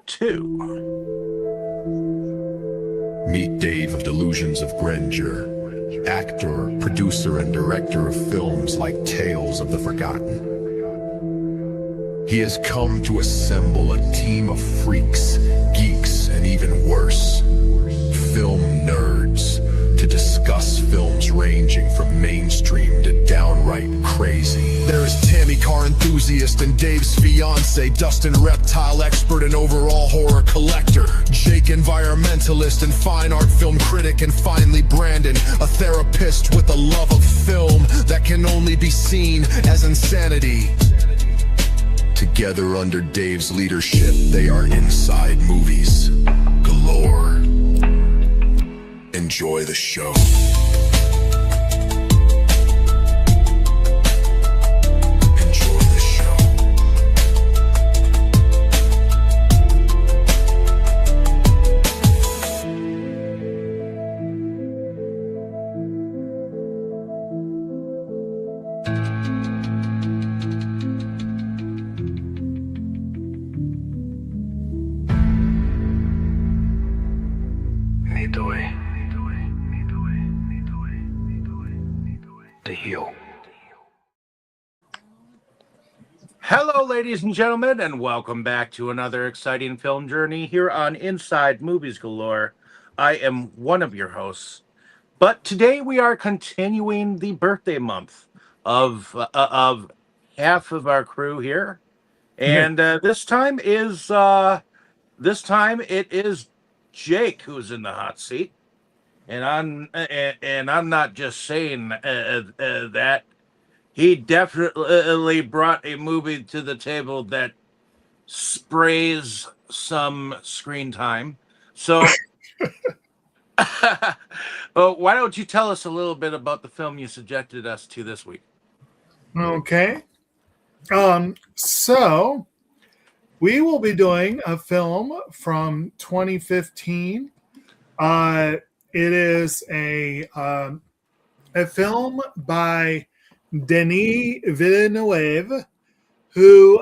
2. Meet Dave of Delusions of Grandeur, actor, producer, and director of films like Tales of the Forgotten. He has come to assemble a team of freaks, geeks, and even worse, film nerds, to discuss films ranging from mainstream to downright crazy. There is Tammy, car enthusiast, and Dave's fiance, Dustin, reptile expert and overall horror collector, Jake, environmentalist and fine art film critic, and finally Brandon, a therapist with a love of film that can only be seen as insanity. Together under Dave's leadership, they are Inside Movies Galore. Enjoy the show. Enjoy the show. Hello, ladies and gentlemen, and welcome back to another exciting film journey here on Inside Movies Galore. I am one of your hosts, but today we are continuing the birthday month of half of our crew here, and this time it is Jake who's in the hot seat, and I'm not just saying that. He definitely brought a movie to the table that sprays some screen time. So, why don't you tell us a little bit about the film you subjected us to this week? Okay. So we will be doing a film from 2015. It is a film by Denis Villeneuve, who,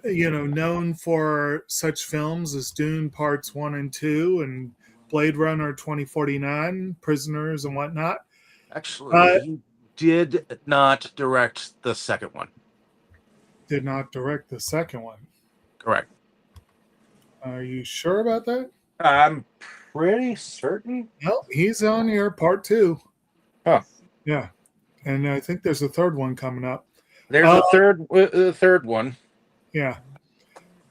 known for such films as Dune Parts 1 and 2 and Blade Runner 2049, Prisoners and whatnot. Actually, he did not direct the second one. Did not direct the second one. Correct. Are you sure about that? I'm pretty certain. Well, he's on here, Part 2. Oh. Yeah. And I think there's a third one coming up. There's a third one. Yeah.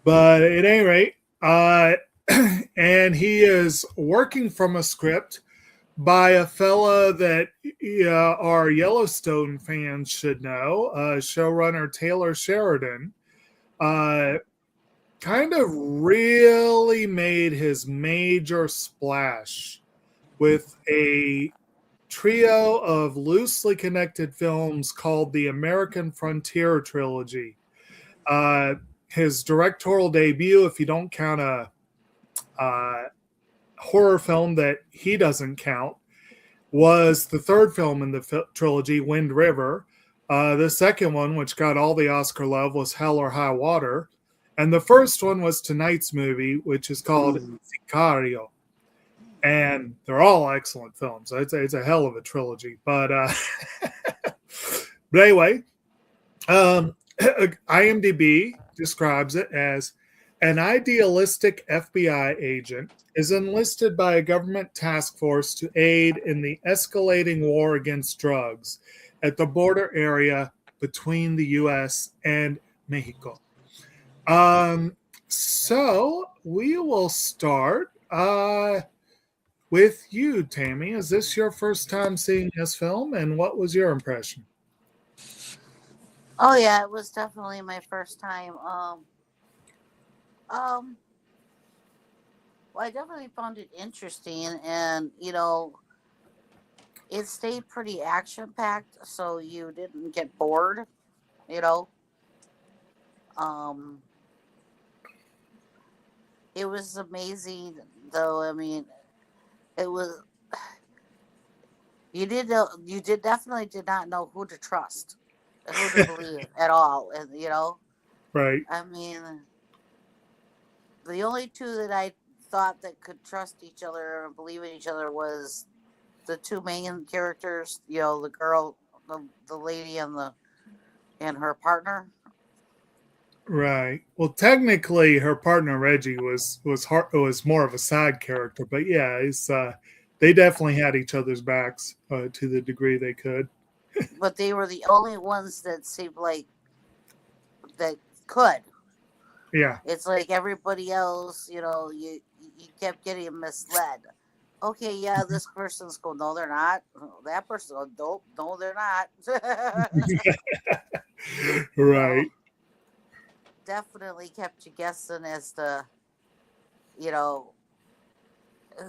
But at any rate, and he is working from a script by a fella that our Yellowstone fans should know, showrunner Taylor Sheridan. Kind of really made his major splash with a trio of loosely connected films called the American Frontier Trilogy. His directorial debut, if you don't count a horror film that he doesn't count, was the third film in the trilogy, Wind River. The second one, which got all the Oscar love, was Hell or High Water. And the first one was tonight's movie, which is called Sicario. And they're all excellent films. It's a hell of a trilogy. But anyway, IMDb describes it as an idealistic FBI agent is enlisted by a government task force to aid in the escalating war against drugs at the border area between the U.S. and Mexico. So we will start with you, Tammy. Is this your first time seeing this film, and what was your impression? Oh yeah, it was definitely my first time. Well, I definitely found it interesting, and it stayed pretty action packed, so you didn't get bored. It was amazing, though. I mean, it was. You definitely did not know who to trust, who to believe at all, and Right. I mean, The only two that I thought that could trust each other and believe in each other was the two main characters. You know, the girl, the lady, and her partner. Right. Well, technically, her partner Reggie was more of a side character, but yeah, they definitely had each other's backs to the degree they could. But they were the only ones that seemed like that could. Yeah. It's like everybody else, you kept getting misled. Okay, yeah, this person's going, no, they're not. That person's going, nope, no, they're not. Right. Definitely kept you guessing as to, you know,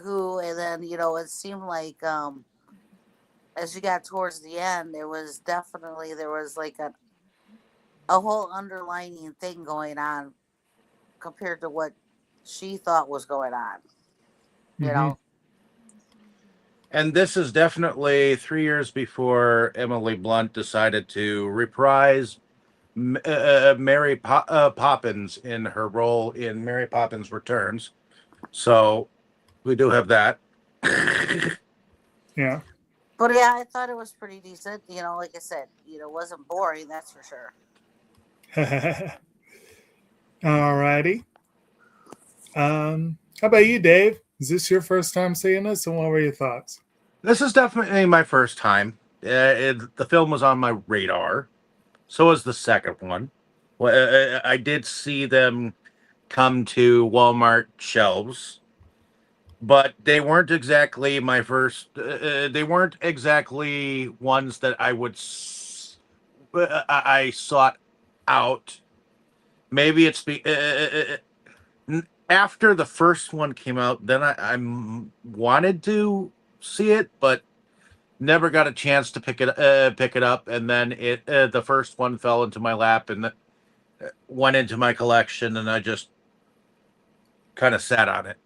who, and then, it seemed like, as you got towards the end, there was like a whole underlining thing going on compared to what she thought was going on, you Mm-hmm. know? And this is definitely 3 years before Emily Blunt decided to reprise Mary Poppins in her role in Mary Poppins Returns. So we do have that. Yeah. But yeah, I thought it was pretty decent. Like I said, it wasn't boring, that's for sure. All righty. How about you, Dave? Is this your first time seeing this, and what were your thoughts? This is definitely my first time. The film was on my radar. So was the second one. Well, I did see them come to Walmart shelves, but they weren't exactly my first. They weren't exactly ones that I sought out. Maybe it's after the first one came out, then I wanted to see it, but never got a chance to pick it up. And then the first one fell into my lap and went into my collection, and I just kind of sat on it.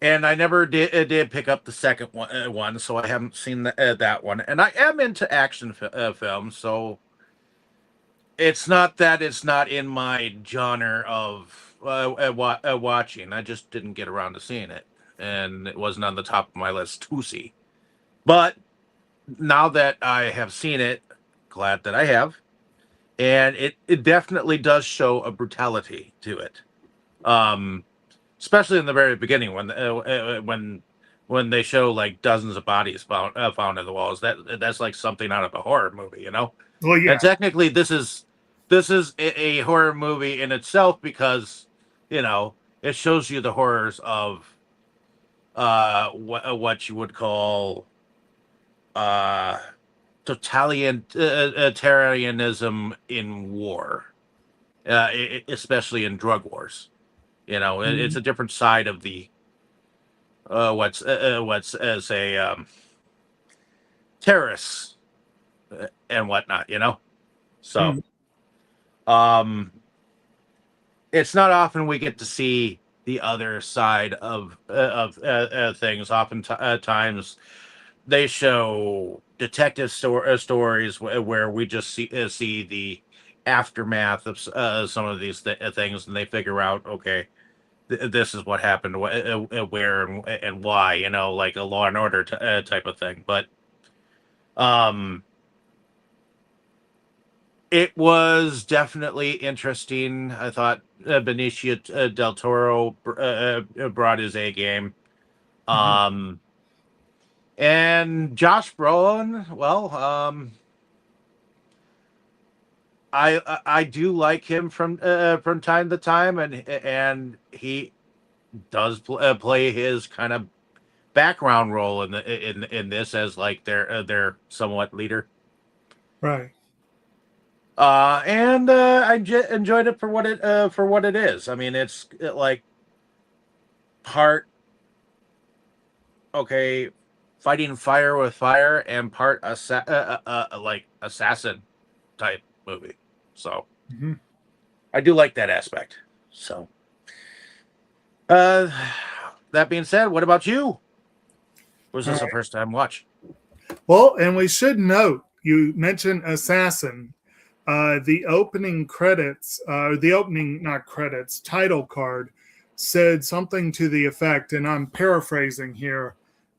And I never did pick up the second one, so I haven't seen that one. And I am into action films, so it's not that it's not in my genre of watching. I just didn't get around to seeing it, and it wasn't on the top of my list to see. But now that I have seen it, glad that I have, and it definitely does show a brutality to it. Especially in the very beginning when they show like dozens of bodies found in the walls. That's like something out of a horror movie, you know. Well, yeah. And technically, this is a horror movie in itself because it shows you the horrors of what you would call totalitarianism in war, especially in drug wars. It's a different side of the what's as a terrorists and whatnot. So it's not often we get to see the other side of things. Oftentimes they show detective stories where we just see the aftermath of some of these things, and they figure out, okay, this is what happened, where and why, like a Law and Order type of thing. But it was definitely interesting. I thought Benicio del Toro brought his A game. And Josh Brolin, well, I do like him from time to time, and he does play his kind of background role in this as like their somewhat leader. Right. And I enjoyed it for what it is. I mean, it's like part okay, fighting fire with fire, and part like assassin type movie. So I do like that aspect. So that being said, what about you? Was this a first time watch? Well, and we should note, you mentioned assassin. the opening credits, the opening, not credits, title card said something to the effect, and I'm paraphrasing here,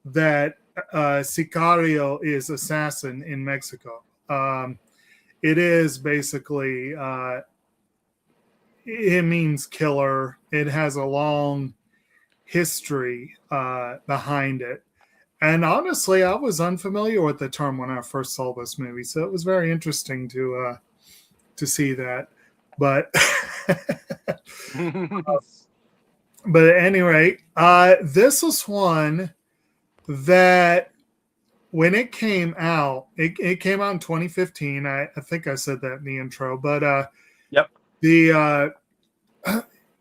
that Sicario is assassin in Mexico. It is basically, it means killer. It has a long history behind it. And honestly, I was unfamiliar with the term when I first saw this movie, so it was very interesting to see that. But but at any rate, this was one that when it came out, it came out in 2015. I think I said that in the intro, but Yep. the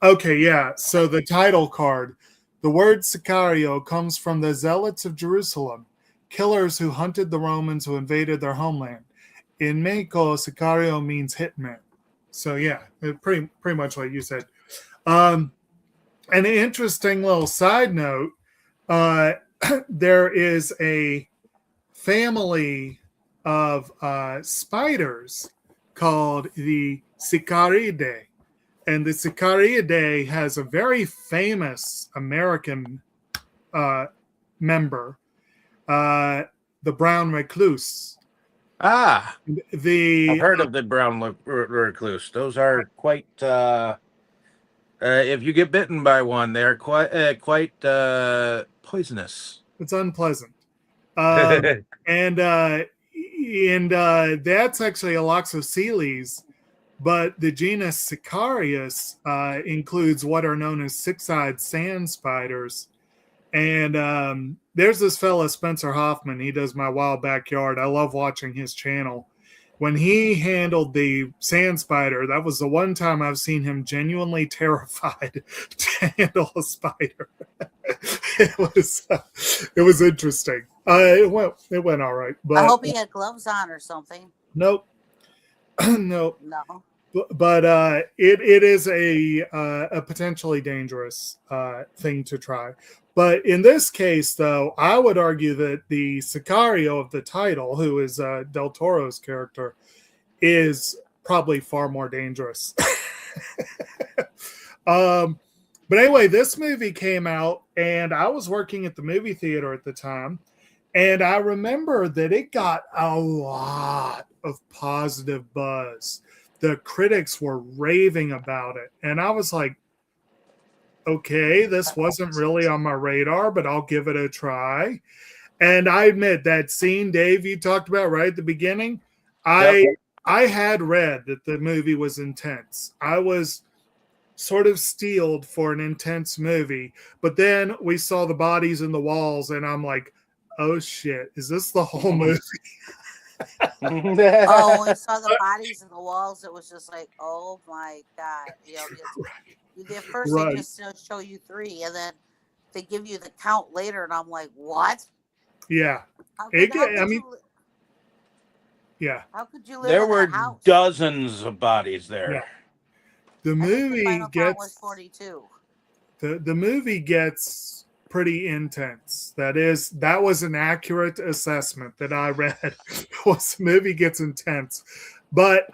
okay, yeah. So the title card, the word Sicario comes from the Zealots of Jerusalem, killers who hunted the Romans who invaded their homeland. In Mexico, Sicario means hitman. So yeah, pretty much like you said. An interesting little side note, there is a family of spiders called the Sicariidae. And the Sicariidae has a very famous American member, the brown recluse. I've The heard of the brown recluse. Those are quite. If you get bitten by one, they're quite poisonous. It's unpleasant. And that's actually a Loxosceles, but the genus Sicarius includes what are known as six-eyed sand spiders. And there's this fella, Spencer Hoffman. He does My Wild Backyard. I love watching his channel. When he handled the sand spider, that was the one time I've seen him genuinely terrified to handle a spider. It was interesting. It went all right. But I hope he had gloves on or something. Nope. Nope. No. But it is a potentially dangerous thing to try. But in this case, though, I would argue that the Sicario of the title, who is Del Toro's character, is probably far more dangerous. But anyway, this movie came out, and I was working at the movie theater at the time, and I remember that it got a lot of positive buzz. The critics were raving about it, and I was like, okay, this wasn't really on my radar, but I'll give it a try. And I admit that scene, Dave, you talked about right at the beginning, I had read that the movie was intense. I was sort of steeled for an intense movie, but then we saw the bodies in the walls, and I'm like, oh shit, is this the whole movie? Oh, when we saw the bodies in the walls, it was just like, oh my God. You know, the first they just show you 3, and then they give you the count later, and I'm like, what? Yeah. How could you live there in were that house? dozens of bodies there. Yeah. The movie was 42. The movie gets pretty intense. That was an accurate assessment that I read. The movie gets intense, but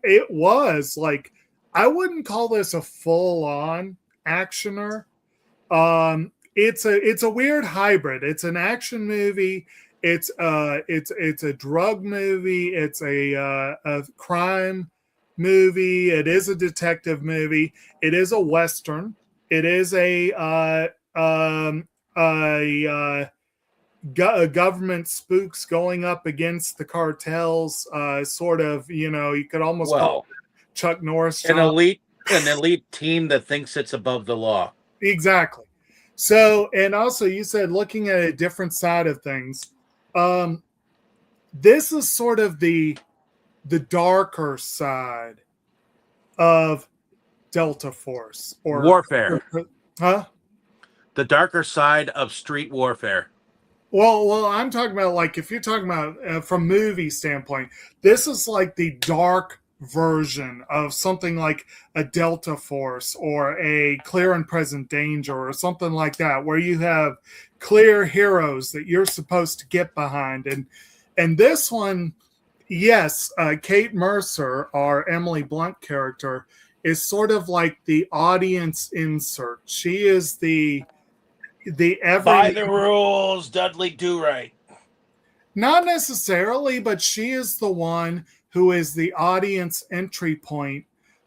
it was like, I wouldn't call this a full-on actioner. It's a weird hybrid. It's an action movie. It's a drug movie. It's a crime movie. It is a detective movie. It is a Western. It is a government spooks going up against the cartels. Sort of, you could almost call it Chuck Norris. An elite team that thinks it's above the law. Exactly. So, and also you said looking at a different side of things. This is sort of the darker side of Delta Force or warfare. Huh? The darker side of street warfare. Well, I'm talking about, like, if you're talking about from movie standpoint, this is like the dark version of something like a Delta Force or a Clear and Present Danger or something like that, where you have clear heroes that you're supposed to get behind. And this one yes, Kate Mercer, our Emily Blunt character, is sort of like the audience insert. She is the By every the rules, Dudley Do Right. not necessarily, but she is the one who is the audience entry point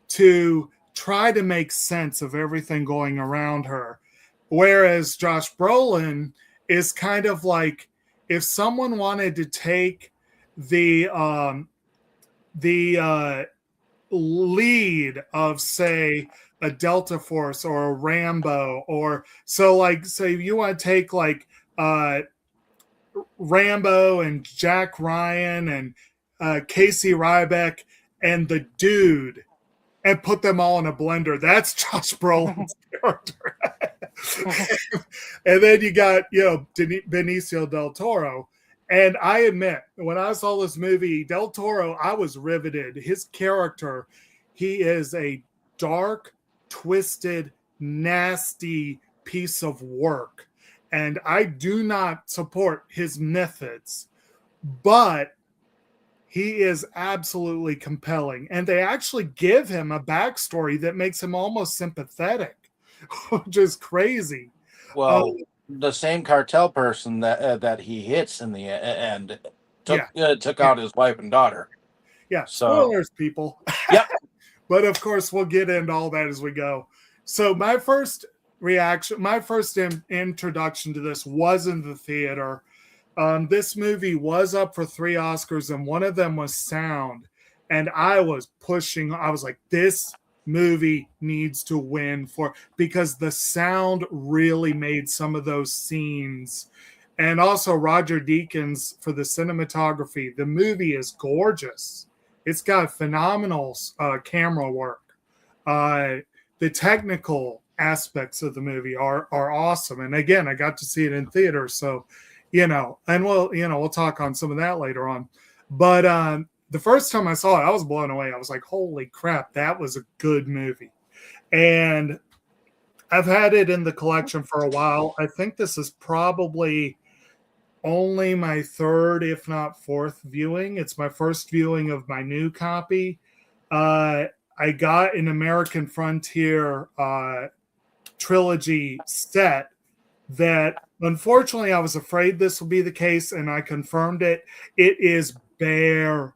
to try to make sense of everything going around her. Whereas Josh Brolin is kind of like if someone wanted to take the lead of, say, a Delta Force or a Rambo, or so, like, say you want to take like Rambo and Jack Ryan and Casey Ryback and the Dude and put them all in a blender. That's Josh Brolin's character. And then you got, Benicio del Toro. And I admit, when I saw this movie, Del Toro, I was riveted. His character, he is a dark, twisted, nasty piece of work. And I do not support his methods, but he is absolutely compelling. And they actually give him a backstory that makes him almost sympathetic, which is crazy. Well, the same cartel person that he hits in the end took out his wife and daughter. Yeah, So, spoilers, people. Yep. But of course, we'll get into all that as we go. So my first reaction, my first introduction to this was in the theater. This movie was up for 3 Oscars, and one of them was sound. And I was like, this movie needs to win because the sound really made some of those scenes. And also Roger Deakins for the cinematography. The movie is gorgeous. It's got phenomenal camera work. The technical aspects of the movie are awesome. And again, I got to see it in theater, so and we'll talk on some of that later on. But the first time I saw it, I was blown away. I was like, holy crap, that was a good movie. And I've had it in the collection for a while. I think this is probably only my 3rd, if not 4th viewing. It's my first viewing of my new copy. I got an American Frontier trilogy set that, unfortunately, I was afraid this would be the case, and I confirmed it. It is bare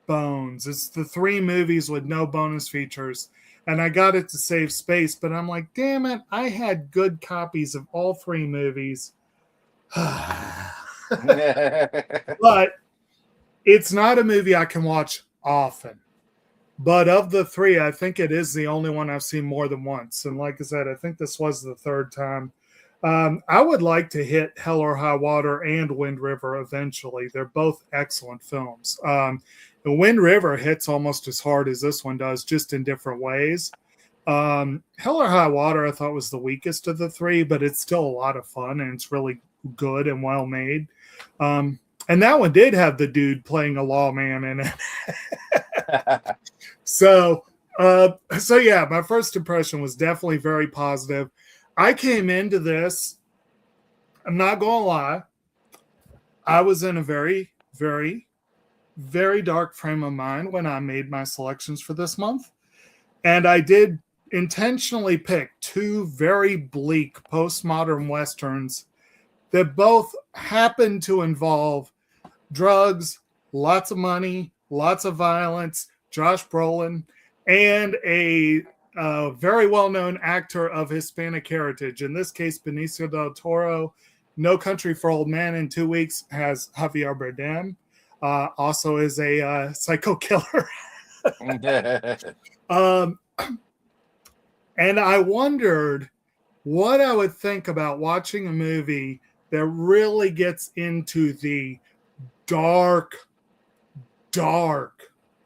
bones. It's the 3 movies with no bonus features, and I got it to save space, but I'm like, damn it, I had good copies of all 3 movies. But it's not a movie I can watch often. But of the 3, I think it is the only one I've seen more than once. And like I said, I think this was the 3rd time. I would like to hit Hell or High Water and Wind River eventually. They're both excellent films. The Wind River hits almost as hard as this one does, just in different ways. Hell or High Water I thought was the weakest of the 3, but it's still a lot of fun, and it's really good and well made. And that one did have the dude playing a lawman in it. So yeah, my first impression was definitely very positive. I came into this, I'm not going to lie, I was in a very, very, very dark frame of mind when I made my selections for this month. And I did intentionally pick 2 very bleak postmodern Westerns that both happen to involve drugs, lots of money, lots of violence, Josh Brolin, and a very well-known actor of Hispanic heritage. In this case, Benicio del Toro. No Country for Old Men in 2 weeks has Javier Bardem. Also is a psycho killer. And I wondered what I would think about watching a movie that really gets into the dark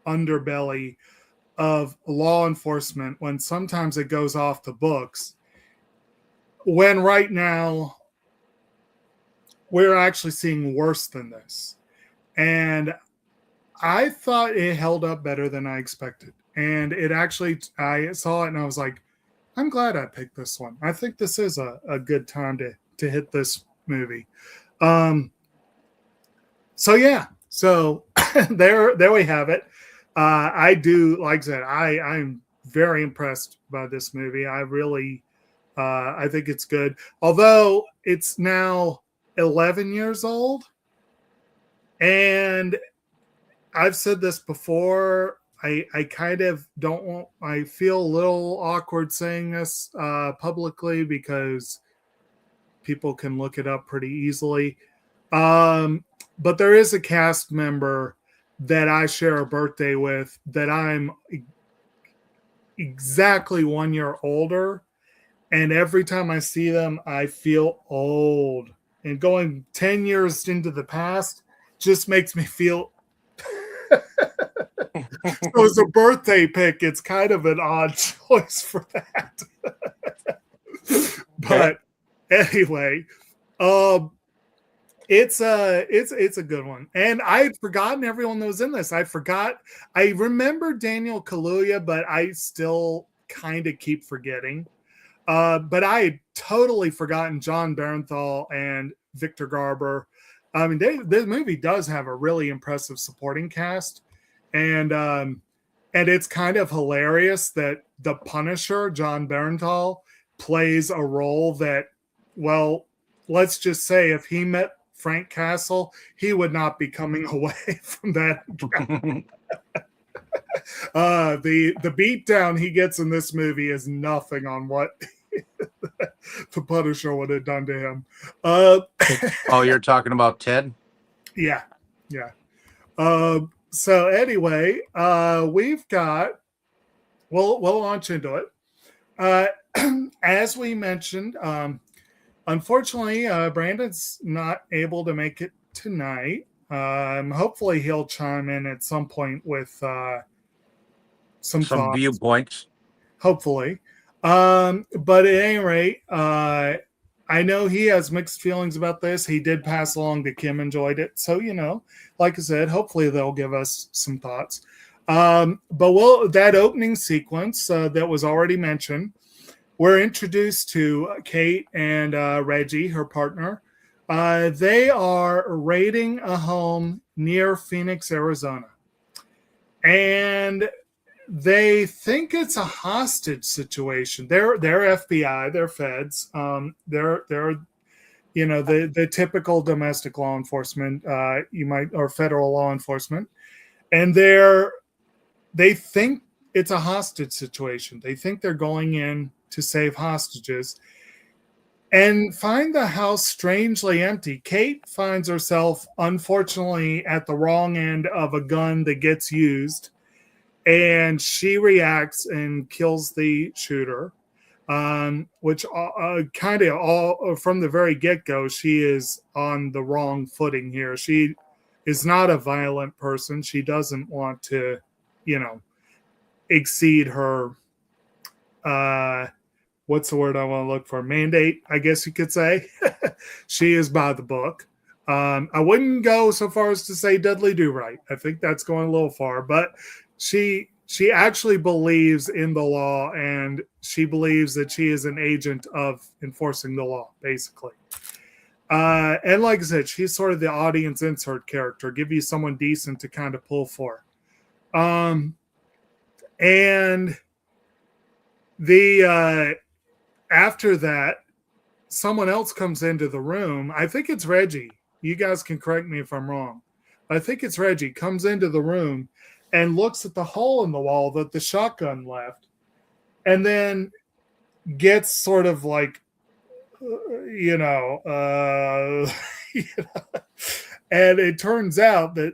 underbelly of law enforcement when sometimes it goes off the books. When right now we're actually seeing worse than this. And I thought it held up better than I expected. And it actually, I saw it and I was like, I'm glad I picked this one. I think this is a good time to hit this movie. So yeah, So there we have it. I do, like I said, I'm very impressed by this movie. I really, I think it's good. Although it's now 11 years old, and I've said this before. I kind of don't want, I feel a little awkward saying this publicly because people can look it up pretty easily. But there is a cast member that I share a birthday with that I'm exactly 1 year older. And every time I see them, I feel old. And going 10 years into the past just makes me feel. So as a birthday pick, it's kind of an odd choice for that. But anyway, it's a good one, and I had forgotten everyone that was in this. I remember Daniel Kaluuya, but I still kind of keep forgetting. But I had totally forgotten John Barenthal and Victor Garber. I mean, this movie does have a really impressive supporting cast, and it's kind of hilarious that the Punisher, John Barenthal, plays a role that, well, let's just say if he met Frank Castle, he would not be coming away from that. The beatdown he gets in this movie is nothing on what the Punisher would have done to him. Oh, you're talking about Ted? Yeah. So anyway, we've got. We'll launch into it. As we mentioned, unfortunately, Brandon's not able to make it tonight. Hopefully, he'll chime in at some point with some thoughts. Viewpoints. Hopefully. But at any rate, I know he has mixed feelings about this. He did pass along that Kim enjoyed it. So, like I said, hopefully they'll give us some thoughts. But that opening sequence that was already mentioned, we're introduced to Kate and Reggie, her partner. They are raiding a home near Phoenix, Arizona. And they think it's a hostage situation. They're FBI, they're feds. They're the typical domestic law enforcement, or federal law enforcement. And they think it's a hostage situation. They think they're going in to save hostages and find the house strangely empty. Kate finds herself, unfortunately, at the wrong end of a gun that gets used, and she reacts and kills the shooter, which kind of all from the very get-go, she is on the wrong footing here. She is not a violent person. She doesn't want to, exceed her what's the word I want to look for? Mandate, I guess you could say. She is by the book. I wouldn't go so far as to say Dudley Do Right. I think that's going a little far, but she actually believes in the law, and she believes that she is an agent of enforcing the law, basically. And like I said, she's sort of the audience insert character, give you someone decent to kind of pull for. And after that, someone else comes into the room. I think it's Reggie. You guys can correct me if I'm wrong. I think it's Reggie comes into the room and looks at the hole in the wall that the shotgun left, and then gets sort of like, and it turns out that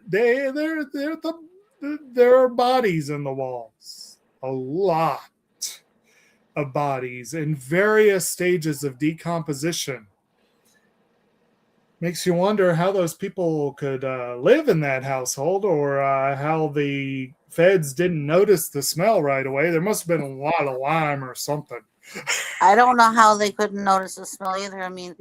there are bodies in the walls, a lot of bodies in various stages of decomposition. Makes you wonder how those people could live in that household, or how the feds didn't notice the smell right away. There must have been a lot of lime or something. I don't know how they couldn't notice the smell either. I mean,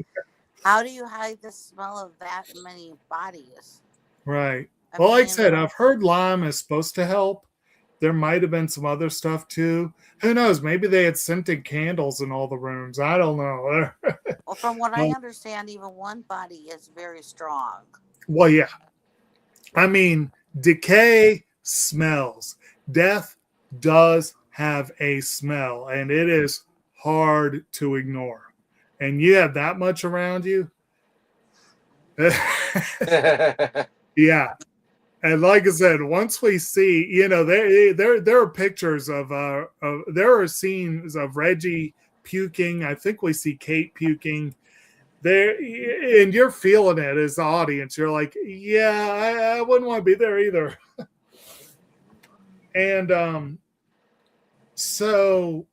how do you hide the smell of that many bodies? Right. Like I said, I've heard lime is supposed to help. There might have been some other stuff too. Who knows? Maybe they had scented candles in all the rooms. I don't know. Well, from what I understand, even one body is very strong. Well, yeah. I mean, decay smells. Death does have a smell, and it is hard to ignore. And you have that much around you. Yeah. And like I said, once we see, there are pictures of there are scenes of Reggie puking. I think we see Kate puking there, and you're feeling it as the audience. You're like, yeah, I wouldn't want to be there either. And so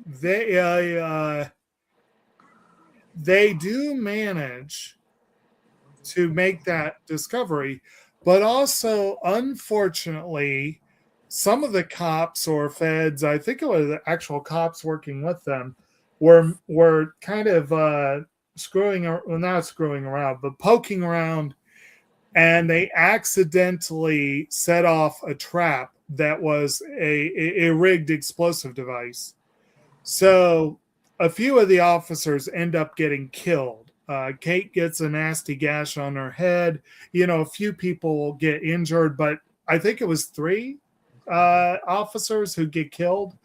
they do manage to make that discovery, but also, unfortunately, some of the cops or feds, I think it was the actual cops working with them, were kind of screwing, well, not screwing around, but poking around, and they accidentally set off a trap that was a rigged explosive device. So a few of the officers end up getting killed. Kate gets a nasty gash on her head. A few people get injured, but I think it was 3 officers who get killed.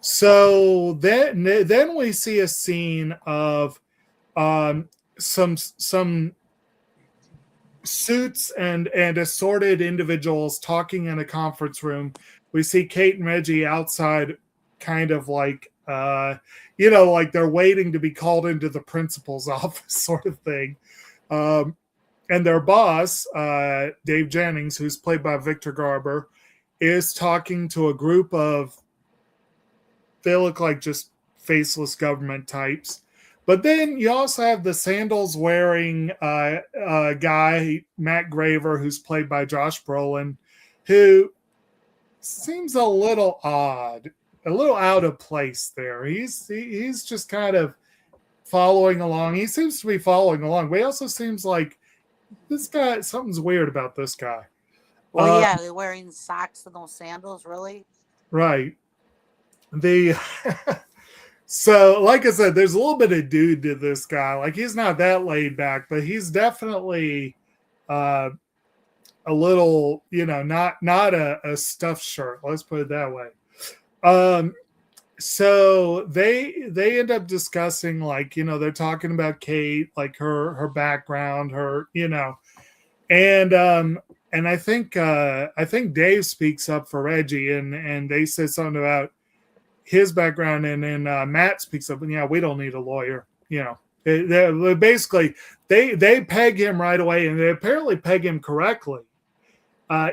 So then we see a scene of some suits and assorted individuals talking in a conference room. We see Kate and Reggie outside, kind of like like they're waiting to be called into the principal's office, sort of thing. And their boss, Dave Jennings, who's played by Victor Garber, is talking to a group of, they look like just faceless government types. But then you also have the sandals wearing guy, Matt Graver, who's played by Josh Brolin, who seems a little odd, a little out of place there. He's just kind of following along. He seems to be following along, but he also seems like this guy, something's weird about this guy. Well, yeah, they're wearing socks and those sandals, really? Right. So, like I said, there's a little bit of dude to this guy. Like, he's not that laid back, but he's definitely a little, not a stuffed shirt. Let's put it that way. So they end up discussing, like, they're talking about Kate, like her background, her, and I think Dave speaks up for Reggie, and they said something about his background, and then Matt speaks up, and yeah, we don't need a lawyer. Basically they peg him right away, and they apparently peg him correctly.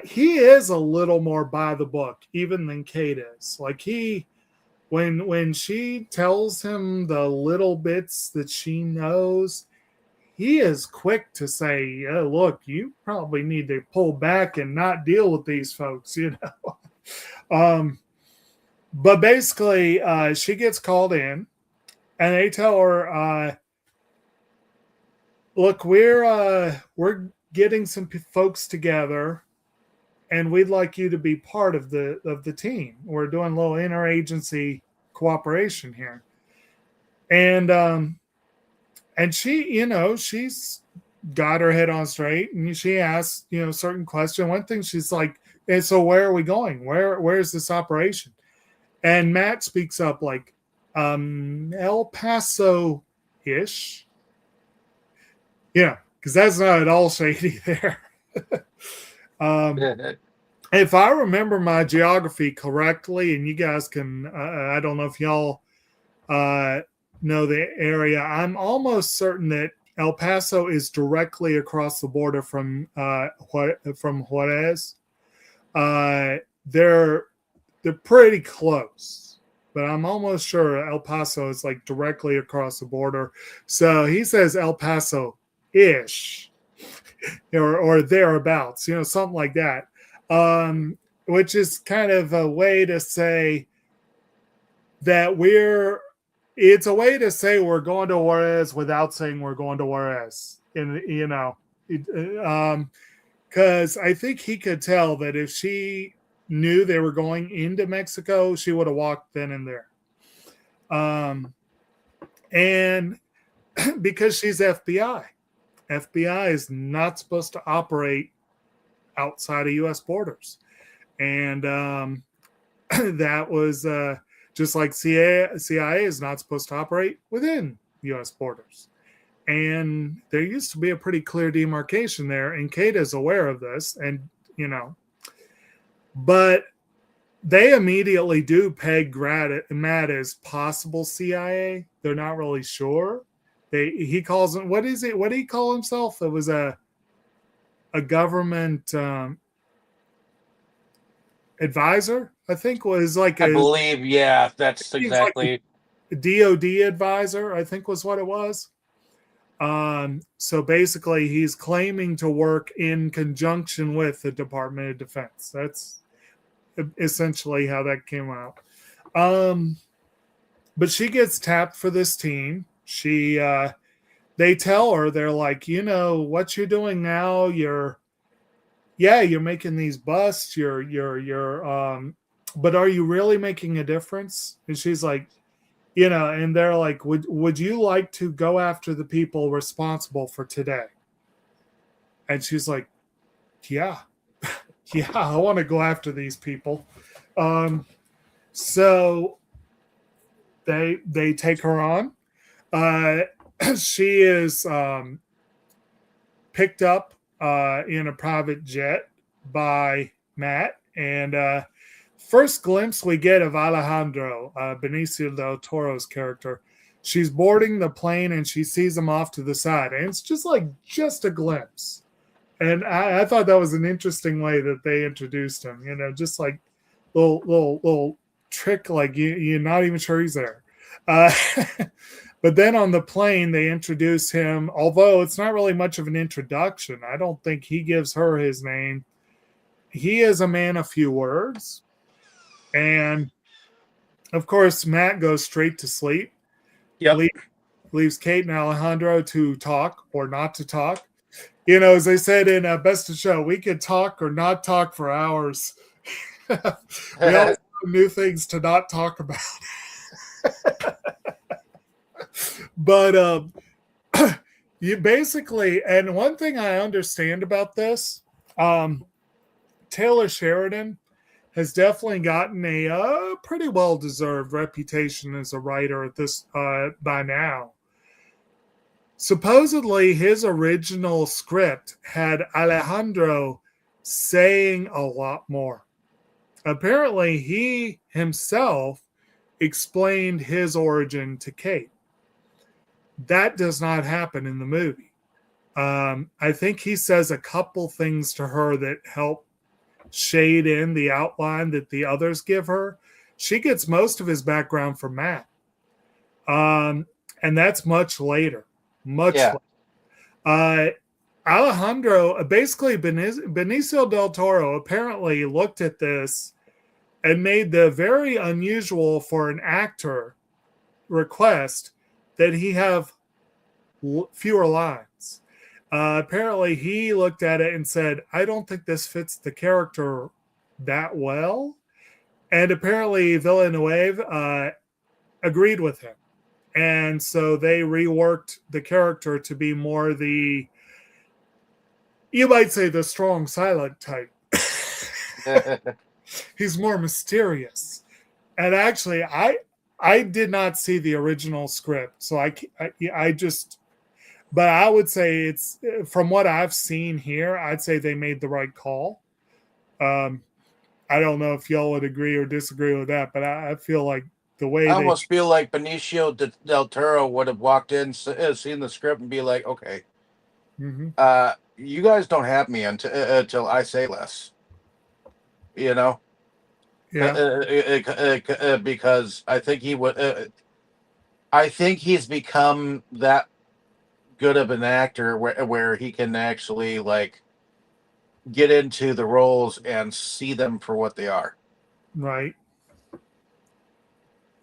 He is a little more by the book even than Kate is. Like, when she tells him the little bits that she knows, he is quick to say, look, you probably need to pull back and not deal with these folks, But basically, she gets called in, and they tell her, look, we're getting some folks together, and we'd like you to be part of the team. We're doing a little interagency cooperation here. And she, she's got her head on straight, and she asks, certain question. One thing she's like, and so where are we going? Where's this operation? And Matt speaks up like, El Paso-ish. Because that's not at all shady there. If I remember my geography correctly, and you guys can, I don't know if y'all know the area, I'm almost certain that El Paso is directly across the border from Juarez. They're pretty close, but I'm almost sure El Paso is like directly across the border. So he says El Paso-ish, or thereabouts, something like that. Which is kind of a way to say that it's a way to say we're going to Juarez without saying we're going to Juarez. And, because I think he could tell that if she knew they were going into Mexico, she would have walked then and there. And because she's FBI, FBI is not supposed to operate outside of U.S. borders. And that was just like CIA is not supposed to operate within U.S. borders. And there used to be a pretty clear demarcation there, and Kate is aware of this, and but they immediately do peg Matt as possible CIA. They're not really sure. He calls him, what is it? What did he call himself? It was a government advisor, I think, was like I believe, yeah, that's exactly. Like DOD advisor, I think was what it was. So basically, he's claiming to work in conjunction with the Department of Defense. That's essentially how that came out. But she gets tapped for this team. They tell her, they're like, what you're doing now, you're making these busts, but are you really making a difference? And she's like, and they're like, would you like to go after the people responsible for today? And she's like, yeah, I want to go after these people. So they take her on. She is picked up in a private jet by Matt, and first glimpse we get of Alejandro, Benicio del Toro's character. She's boarding the plane and she sees him off to the side, and it's just a glimpse. And I thought that was an interesting way that they introduced him, just like little trick, like you're not even sure he's there. But then on the plane, they introduce him, although it's not really much of an introduction. I don't think he gives her his name. He is a man of few words. And, of course, Matt goes straight to sleep. Yep. Leaves Kate and Alejandro to talk or not to talk. As they said in Best of Show, we could talk or not talk for hours. We always have new things to not talk about. But you basically, and one thing I understand about this, Taylor Sheridan has definitely gotten a pretty well-deserved reputation as a writer at this by now. Supposedly, his original script had Alejandro saying a lot more. Apparently, he himself explained his origin to Kate. That does not happen in the movie. I think he says a couple things to her that help shade in the outline that the others give her. She gets most of his background from Matt. And that's much later. Later. Alejandro, basically Benicio del Toro apparently looked at this and made the very unusual for an actor request that he have fewer lines. Apparently he looked at it and said, I don't think this fits the character that well. And apparently Villeneuve agreed with him. And so they reworked the character to be more you might say, the strong silent type. He's more mysterious. And actually, I did not see the original script, so but I would say it's, from what I've seen here, I'd say they made the right call. I don't know if y'all would agree or disagree with that, but I feel like the way I almost feel like Benicio del Toro would have walked in, seen the script, and be like, okay, you guys don't have me until I say less. Yeah. Because I think he would. I think he's become that good of an actor where he can actually get into the roles and see them for what they are. Right.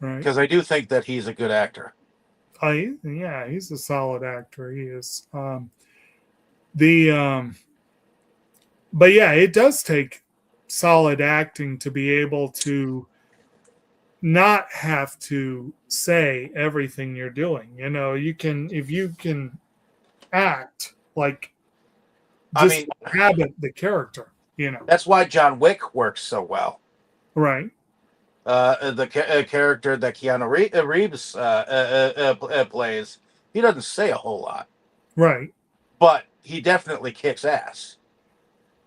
Because I do think that he's a good actor. He's a solid actor. He is. But yeah, it does take solid acting to be able to not have to say everything you're doing. If you can act like I just mean, inhabit the character, you know. that's why John Wick works so well. Right. The character that Keanu Reeves plays, he doesn't say a whole lot, Right. but he definitely kicks ass.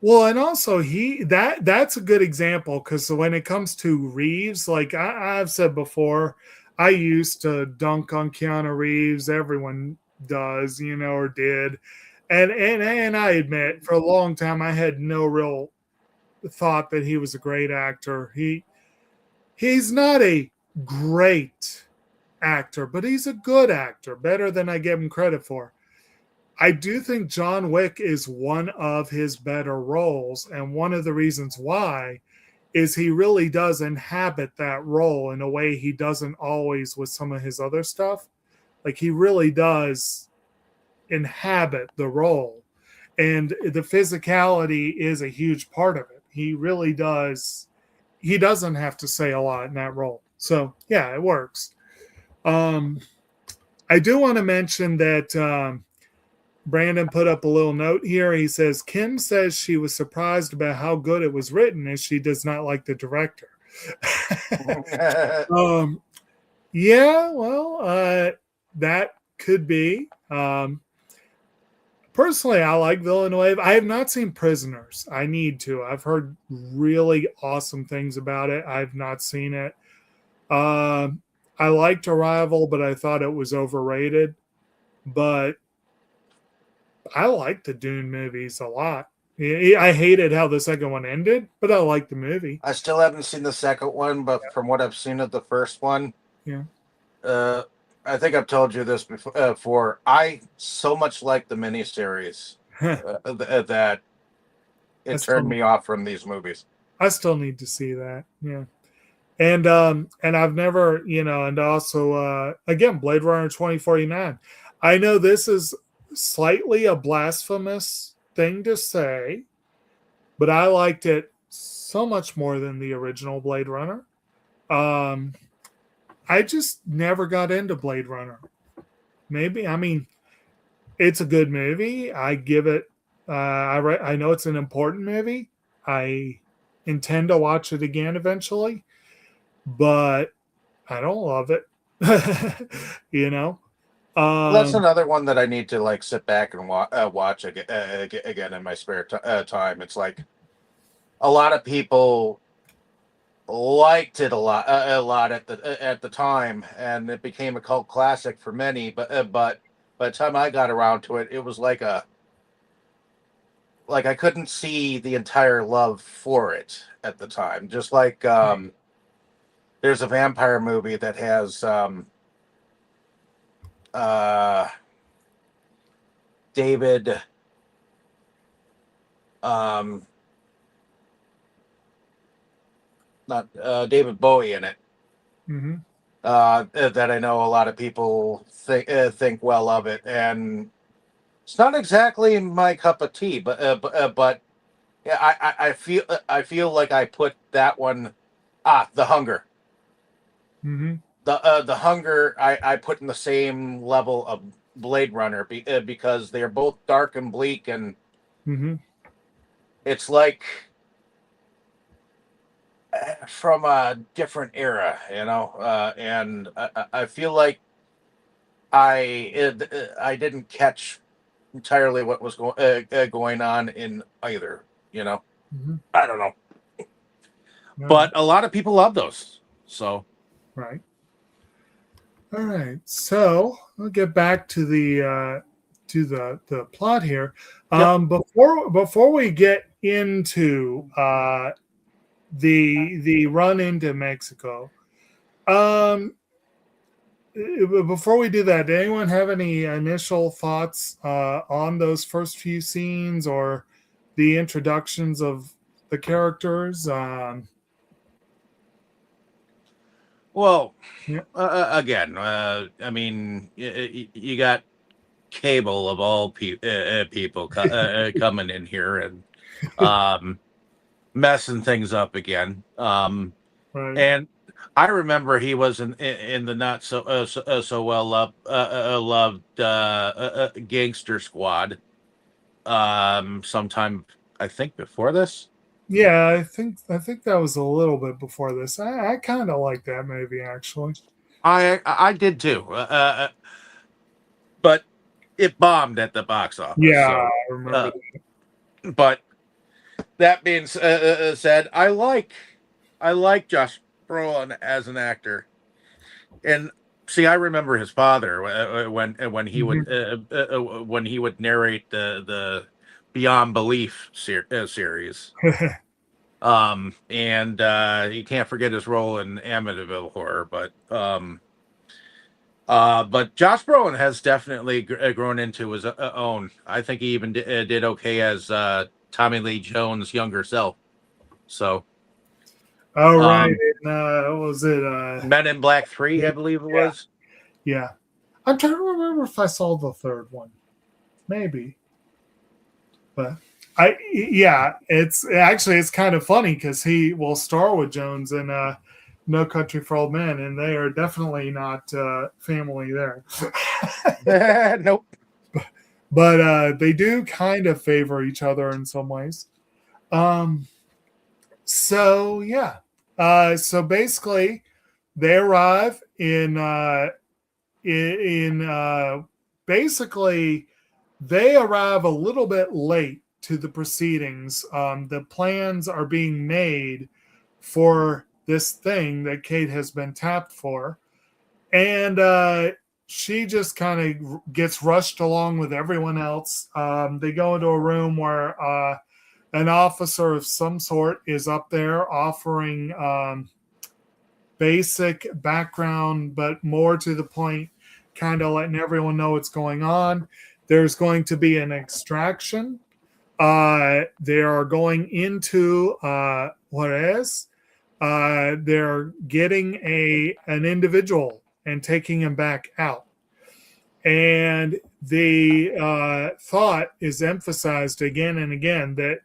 Well, and also that's a good example because when it comes to Reeves, like I've said before, I used to dunk on Keanu Reeves. Everyone does, you know, or did. And I admit for a long time I had no real thought that he was a great actor. He's not a great actor, but he's a good actor, better than I give him credit for. I do think John Wick is one of his better roles, and one of the reasons why is he really does inhabit that role in a way he doesn't always with some of his other stuff. Like he really does inhabit the role, and the physicality is a huge part of it. He really does. He doesn't have to say a lot in that role, so yeah, it works. Um, I do want to mention that Brandon put up a little note here. He says, Kim says she was surprised about how good it was written as she does not like the director. Yeah, well, that could be. Personally, I like Villeneuve. I have not seen Prisoners. I need to. I've heard really awesome things about it. I've not seen it. I liked Arrival, but I thought it was overrated. But I like the Dune movies a lot. I hated how the second one ended, but I like the movie. I still haven't seen the second one, but from what I've seen of the first one, Yeah. I think I've told you this before. I so much like the miniseries that it turned me off from these movies. I still need to see that. Yeah. And I've never, you know, and also again, Blade Runner 2049. I know this is slightly a blasphemous thing to say, but I liked it so much more than the original Blade Runner. I just never got into Blade Runner. Maybe, I mean, it's a good movie. I give it. I know it's an important movie. I intend to watch it again eventually, but I don't love it. You know. That's another one that I need to like sit back and watch again in my spare time. It's like a lot of people liked it a lot at the time, and it became a cult classic for many. But by the time I got around to it, it was like I couldn't see the entire love for it at the time. Just like there's a vampire movie that has David not David Bowie in it. Mm-hmm. That I know a lot of people think well of it, and it's not exactly my cup of tea. But yeah, I feel like I put that one. The Hunger. Mm-hmm. The Hunger I put in the same level of Blade Runner because they're both dark and bleak, and Mm-hmm. it's like from a different era, you know. And I feel like I didn't catch entirely what was going on in either, you know. Mm-hmm. I don't know, No. but a lot of people love those. So Right. All right. So we'll get back to the plot here. Yep. Before we get into the run into Mexico, before we do that, did anyone have any initial thoughts on those first few scenes or the introductions of the characters? Well, Yeah. again, I mean, you got Cable of all people coming in here and messing things up again. Right. And I remember he was in the not so well loved Gangster Squad. sometime I think before this. Yeah, I think that was a little bit before this. I kind of like that movie actually. I did too, but it bombed at the box office. Yeah, So, I remember uh, that. but that being said, I like Josh Brolin as an actor, and see, I remember his father when he would Mhm. when he would narrate the Beyond Belief series. And you can't forget his role in Amityville Horror, but Josh Brolin has definitely grown into his own. I think he even did okay as Tommy Lee Jones' younger self. So, Oh right, um, and what was it? Men in Black 3, I believe it Yeah, was. yeah. I'm trying to remember if I saw the third one. Maybe, but yeah, it's kind of funny because he will star with Jones in No Country for Old Men, and they are definitely not family there. Nope. But they do kind of favor each other in some ways. Um, so yeah, so basically they arrive in basically they arrive a little bit late to the proceedings. The plans are being made for this thing that Kate has been tapped for, and she just kind of gets rushed along with everyone else. They go into a room where an officer of some sort is up there offering basic background, but more to the point, kind of letting everyone know what's going on. There's going to be an extraction. They are going into Juarez. They're getting an individual and taking him back out. And the thought is emphasized again and again that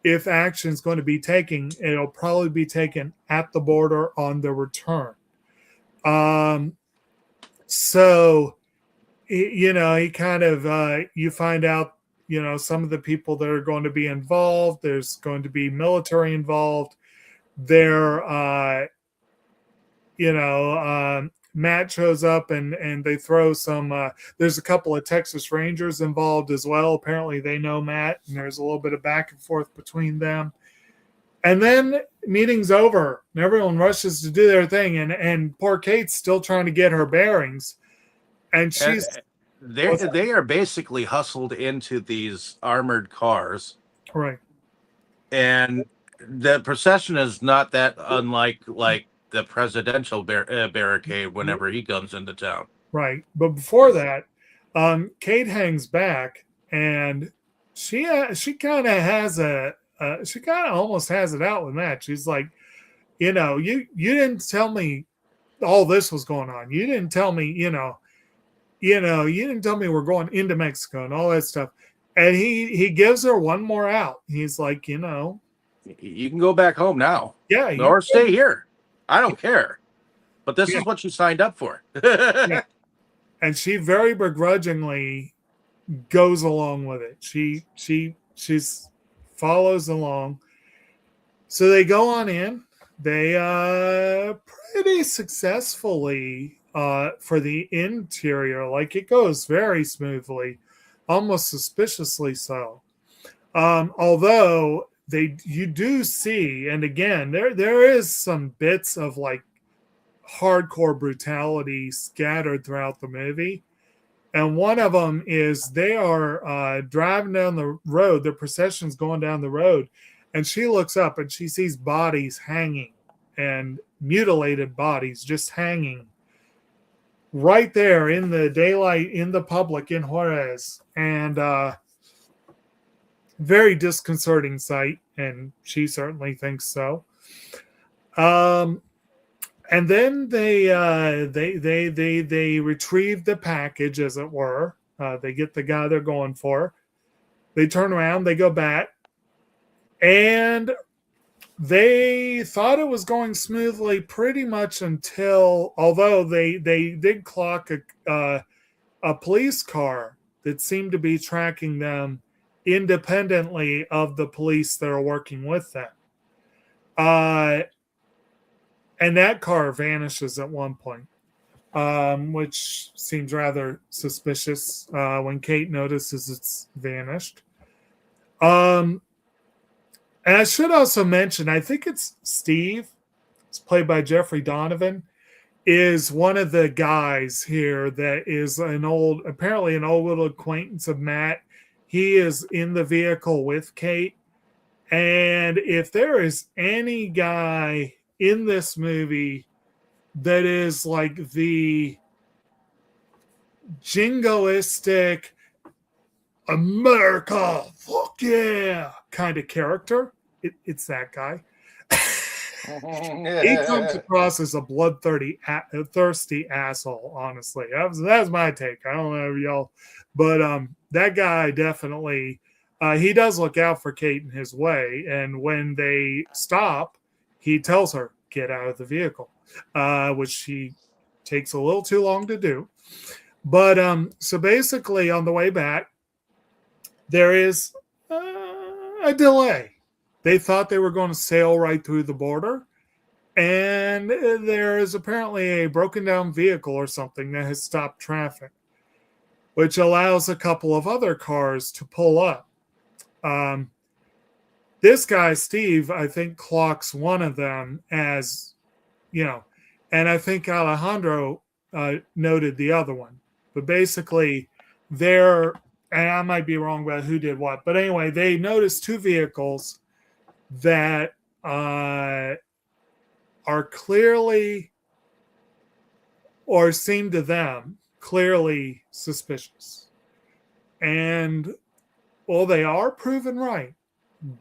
if action is going to be taken, it'll probably be taken at the border on the return. Um, so, he kind of, you find out, some of the people that are going to be involved, there's going to be military involved. There, Matt shows up and they throw some. There's a couple of Texas Rangers involved as well. Apparently, they know Matt, and there's a little bit of back and forth between them. And then meeting's over, and everyone rushes to do their thing, and poor Kate's still trying to get her bearings, and And she's they are basically hustled into these armored cars, right, and the procession is not that unlike like the presidential barricade whenever he comes into town. right. But before that, Kate hangs back, and she kind of has she kind of almost has it out with Matt. She's like, you didn't tell me all this was going on. You didn't tell me, you didn't tell me we're going into Mexico and all that stuff. And he gives her one more out. He's like, You can go back home now, yeah, you or stay here. I don't care, but this yeah, is what you signed up for. yeah. And she very begrudgingly goes along with it. She's follows along. So they go on in. They pretty successfully for the interior, like it goes very smoothly, almost suspiciously so. Although you do see, and again, there is some bits of like hardcore brutality scattered throughout the movie. And one of them is they are driving down the road. The procession's going down the road, and she looks up and she sees bodies hanging and mutilated bodies just hanging right there in the daylight, in the public in Juarez. And very disconcerting sight, and she certainly thinks so. And then they retrieve the package, as it were. They get the guy they're going for. They turn around, they go back, and they thought it was going smoothly pretty much until, although they did clock a police car that seemed to be tracking them independently of the police that are working with them. And that car vanishes at one point, which seems rather suspicious when Kate notices it's vanished. And I should also mention, I think it's Steve, it's played by Jeffrey Donovan, is one of the guys here that is apparently an old little acquaintance of Matt. He is in the vehicle with Kate. And if there is any guy in this movie that is like the jingoistic America, fuck yeah, kind of character, it's that guy. He comes across as a bloodthirsty asshole, honestly. That's my take. I don't know y'all, but that guy definitely he does look out for Kate in his way, and when they stop, he tells her, get out of the vehicle, which she takes a little too long to do. But so basically on the way back, there is a delay. They thought they were going to sail right through the border, and there is apparently a broken down vehicle or something that has stopped traffic, which allows a couple of other cars to pull up. This guy, Steve, I think clocks one of them as, and I think Alejandro noted the other one. But basically, and I might be wrong about who did what, but anyway, they noticed two vehicles that are clearly, or seem to them, clearly suspicious. And, well, they are proven right.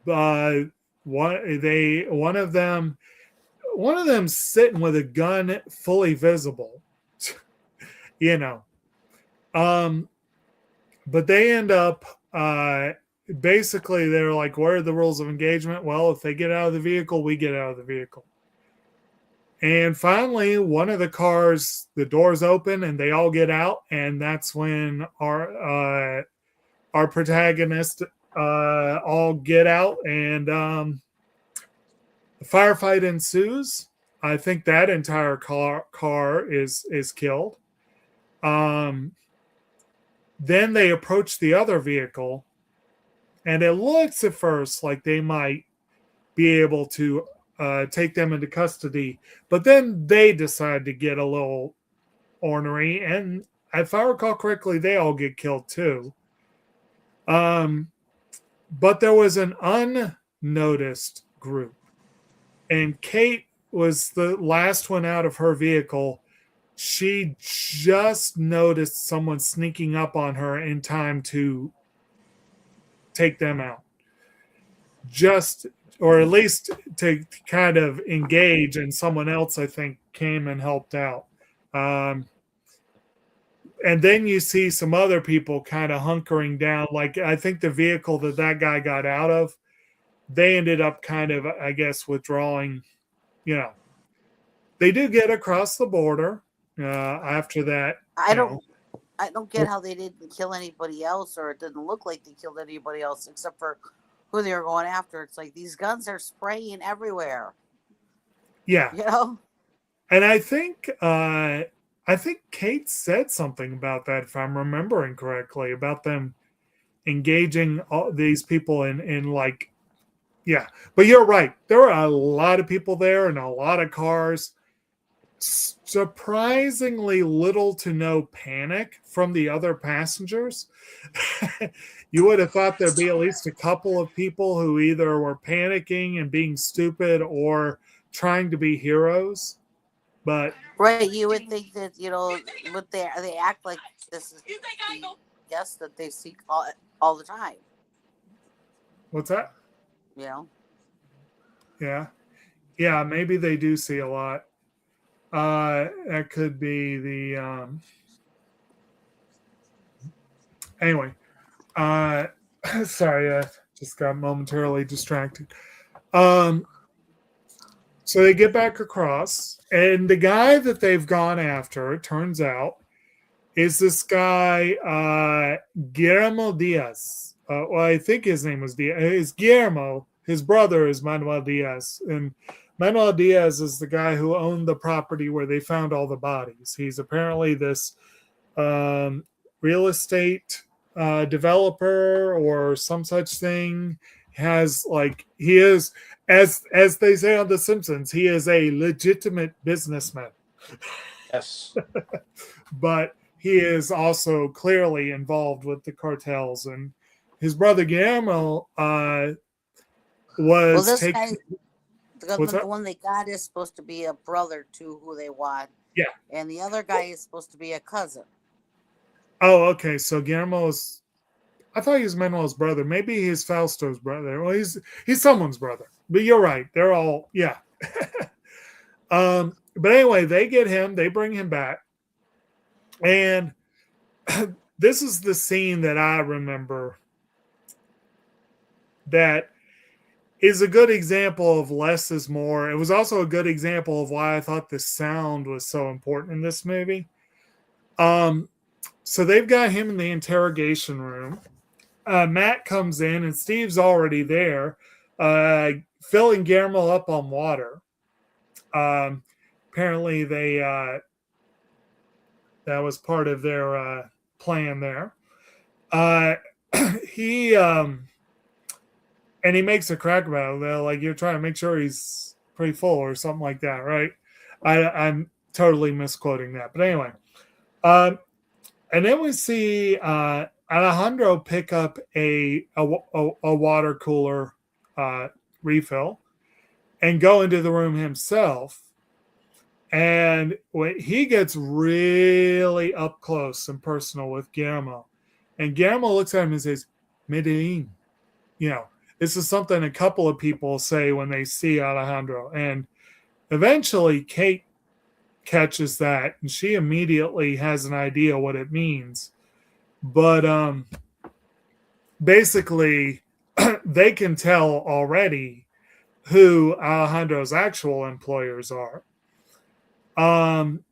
But one of them sitting with a gun fully visible, but they end up, basically, they're like, what are the rules of engagement? Well, if they get out of the vehicle, we get out of the vehicle. And finally, one of the cars, the doors open and they all get out. And that's when our protagonist all get out, and the firefight ensues. I think that entire car is killed. Then they approach the other vehicle, and it looks at first like they might be able to take them into custody, but then they decide to get a little ornery, and if I recall correctly, they all get killed too. But there was an unnoticed group, and Kate was the last one out of her vehicle. She just noticed someone sneaking up on her in time to take them out. Or at least to kind of engage, and someone else, I think, came and helped out. And then you see some other people kind of hunkering down. Like, I think the vehicle that guy got out of, they ended up kind of, I guess, withdrawing. They do get across the border after that. I don't get how they didn't kill anybody else, or it didn't look like they killed anybody else except for who they were going after. It's like these guns are spraying everywhere. Yeah. And I think Kate said something about that, if I'm remembering correctly, about them engaging all these people in like, yeah. But you're right. There are a lot of people there and a lot of cars. Surprisingly little to no panic from the other passengers. You would have thought there'd be at least a couple of people who either were panicking and being stupid or trying to be heroes. But right, you would think that but they act like this is the guest that they seek all the time. What's that? Yeah, maybe they do see a lot. That could be the anyway. Sorry, I just got momentarily distracted. So they get back across, and the guy that they've gone after, it turns out, is this guy, Guillermo Diaz. well, I think his name was Diaz. It's Guillermo. His brother is Manuel Diaz, and Manuel Diaz is the guy who owned the property where they found all the bodies. He's apparently this um, real estate developer or some such thing. Has like he is as they say on The Simpsons, he is a legitimate businessman, Yes. but he is also clearly involved with the cartels. And his brother Guillermo Well, was this taken. guy, What's the up? one they got is supposed to be a brother to who they want, Yeah. and the other guy is supposed to be a cousin. Oh, okay. So Guillermo's. I thought he was Manuel's brother. Maybe he's Fausto's brother. Well, he's someone's brother. But you're right. They're all yeah. But anyway, they get him. They bring him back, and this is the scene that I remember that is a good example of less is more. It was also a good example of why I thought the sound was so important in this movie. So they've got him in the interrogation room. Matt comes in and Steve's already there, filling Guillermo up on water. Apparently, that was part of their plan there. He and he makes a crack about it. They're like, you're trying to make sure he's pretty full or something like that, right? I'm totally misquoting that, but anyway. And then we see Alejandro pick up a water cooler refill and go into the room himself. And when he gets really up close and personal with Guillermo, and Guillermo looks at him and says, Medellin. You know, this is something a couple of people say when they see Alejandro. And eventually Kate catches that and she immediately has an idea what it means. But basically, they can tell already who Alejandro's actual employers are. And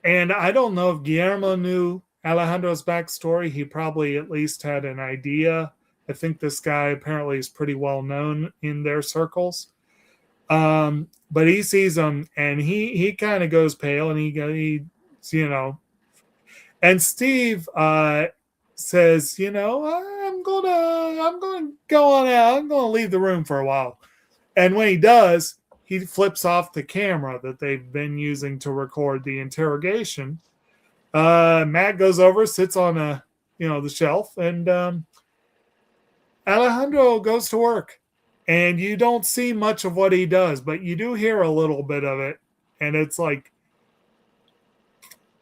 I don't know if Guillermo knew Alejandro's backstory. He probably at least had an idea. I think this guy apparently is pretty well known in their circles. But he sees him and he kind of goes pale and he you know, and Steve says, you know, I'm gonna go on out. I'm gonna leave the room for a while. And when he does, he flips off the camera that they've been using to record the interrogation. Matt goes over, sits on the shelf, and Alejandro goes to work. And you don't see much of what he does, but you do hear a little bit of it, and it's like,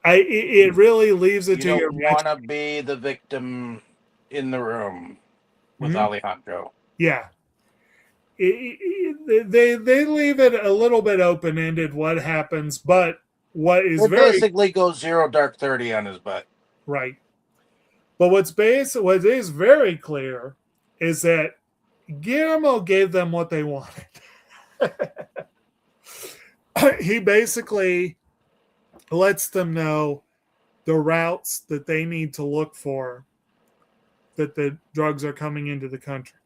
it really leaves it You to your don't want to be the victim in the room with Alejandro. Yeah. They leave it a little bit open ended what happens, but what is basically goes 0 dark 30 on his butt. Right. But what is very clear is that Guillermo gave them what they wanted. He basically lets them know the routes that they need to look for that the drugs are coming into the country.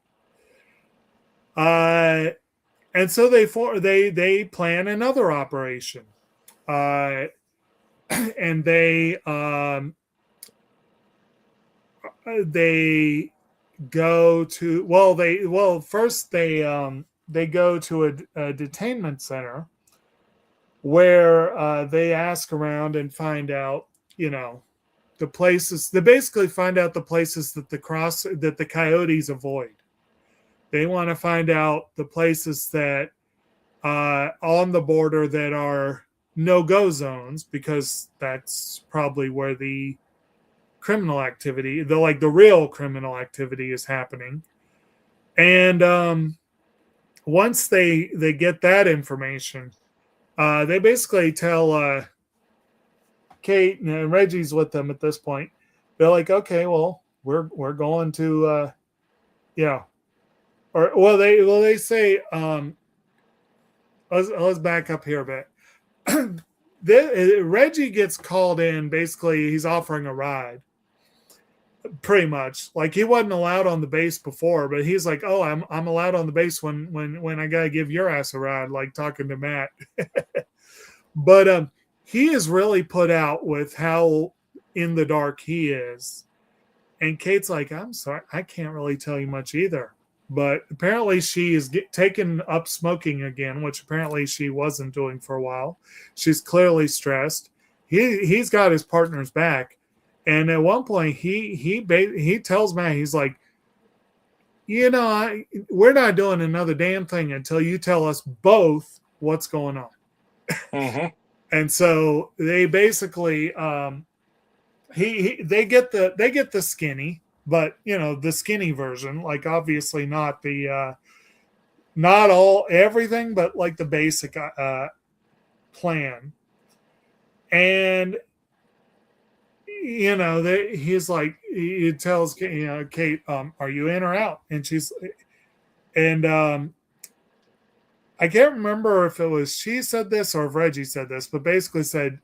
And so they plan another operation. And they go to first they go to a detainment center where they ask around and find out, you know, the places. They basically find out the places that the coyotes avoid. They want to find out the places that on the border that are no-go zones, because that's probably where the criminal activity, the real criminal activity is happening. And once they get that information, they basically tell Kate, and Reggie's with them at this point. They're like, okay, well, we're going to they say let's back up here a bit. Reggie gets called in. Basically, he's offering a ride, pretty much. Like he wasn't allowed on the base before, but he's like, oh, I'm allowed on the base when I gotta give your ass a ride, like talking to Matt. But he is really put out with how in the dark he is. And Kate's like, I'm sorry, I can't really tell you much either. But apparently she is taken up smoking again, which apparently she wasn't doing for a while. She's clearly stressed. He's got his partner's back. And at one point, he tells Matt, he's like, we're not doing another damn thing until you tell us both what's going on. Mm-hmm. And so they basically they get the skinny, but the skinny version, like obviously not the not all everything, but like the basic plan. And he's like, he tells Kate, are you in or out? And I can't remember if it was she said this or if Reggie said this, but basically said,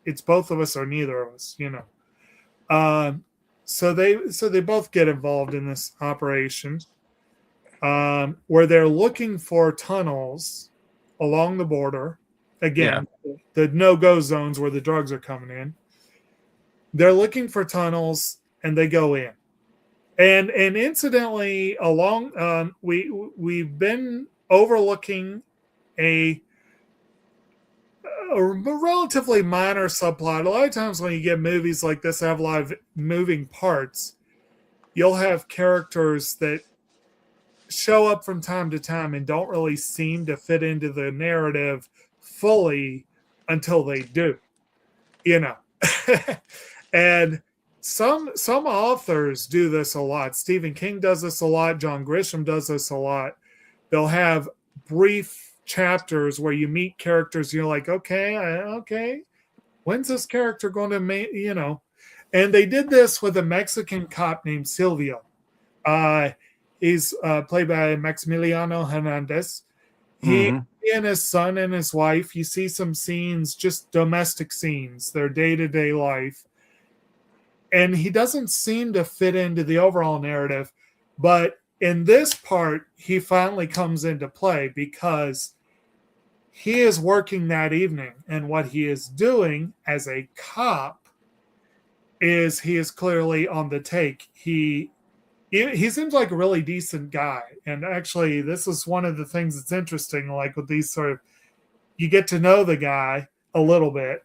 it's both of us or neither of us, So they both get involved in this operation where they're looking for tunnels along the border. Again, the no-go zones where the drugs are coming in. They're looking for tunnels and they go in. And incidentally, along we've been overlooking a relatively minor subplot. A lot of times when you get movies like this that have a lot of moving parts, you'll have characters that show up from time to time and don't really seem to fit into the narrative fully until they do, And some authors do this a lot. Stephen King does this a lot. John Grisham does this a lot. They'll have brief chapters where you meet characters. You're like, okay, when's this character going to make, And they did this with a Mexican cop named Silvio. He's played by Maximiliano Hernandez. He and his son and his wife, you see some scenes, just domestic scenes, their day-to-day life. And he doesn't seem to fit into the overall narrative. But in this part, he finally comes into play because he is working that evening. And what he is doing as a cop is he is clearly on the take. He seems like a really decent guy. And actually, this is one of the things that's interesting, like with these sort of, you get to know the guy a little bit.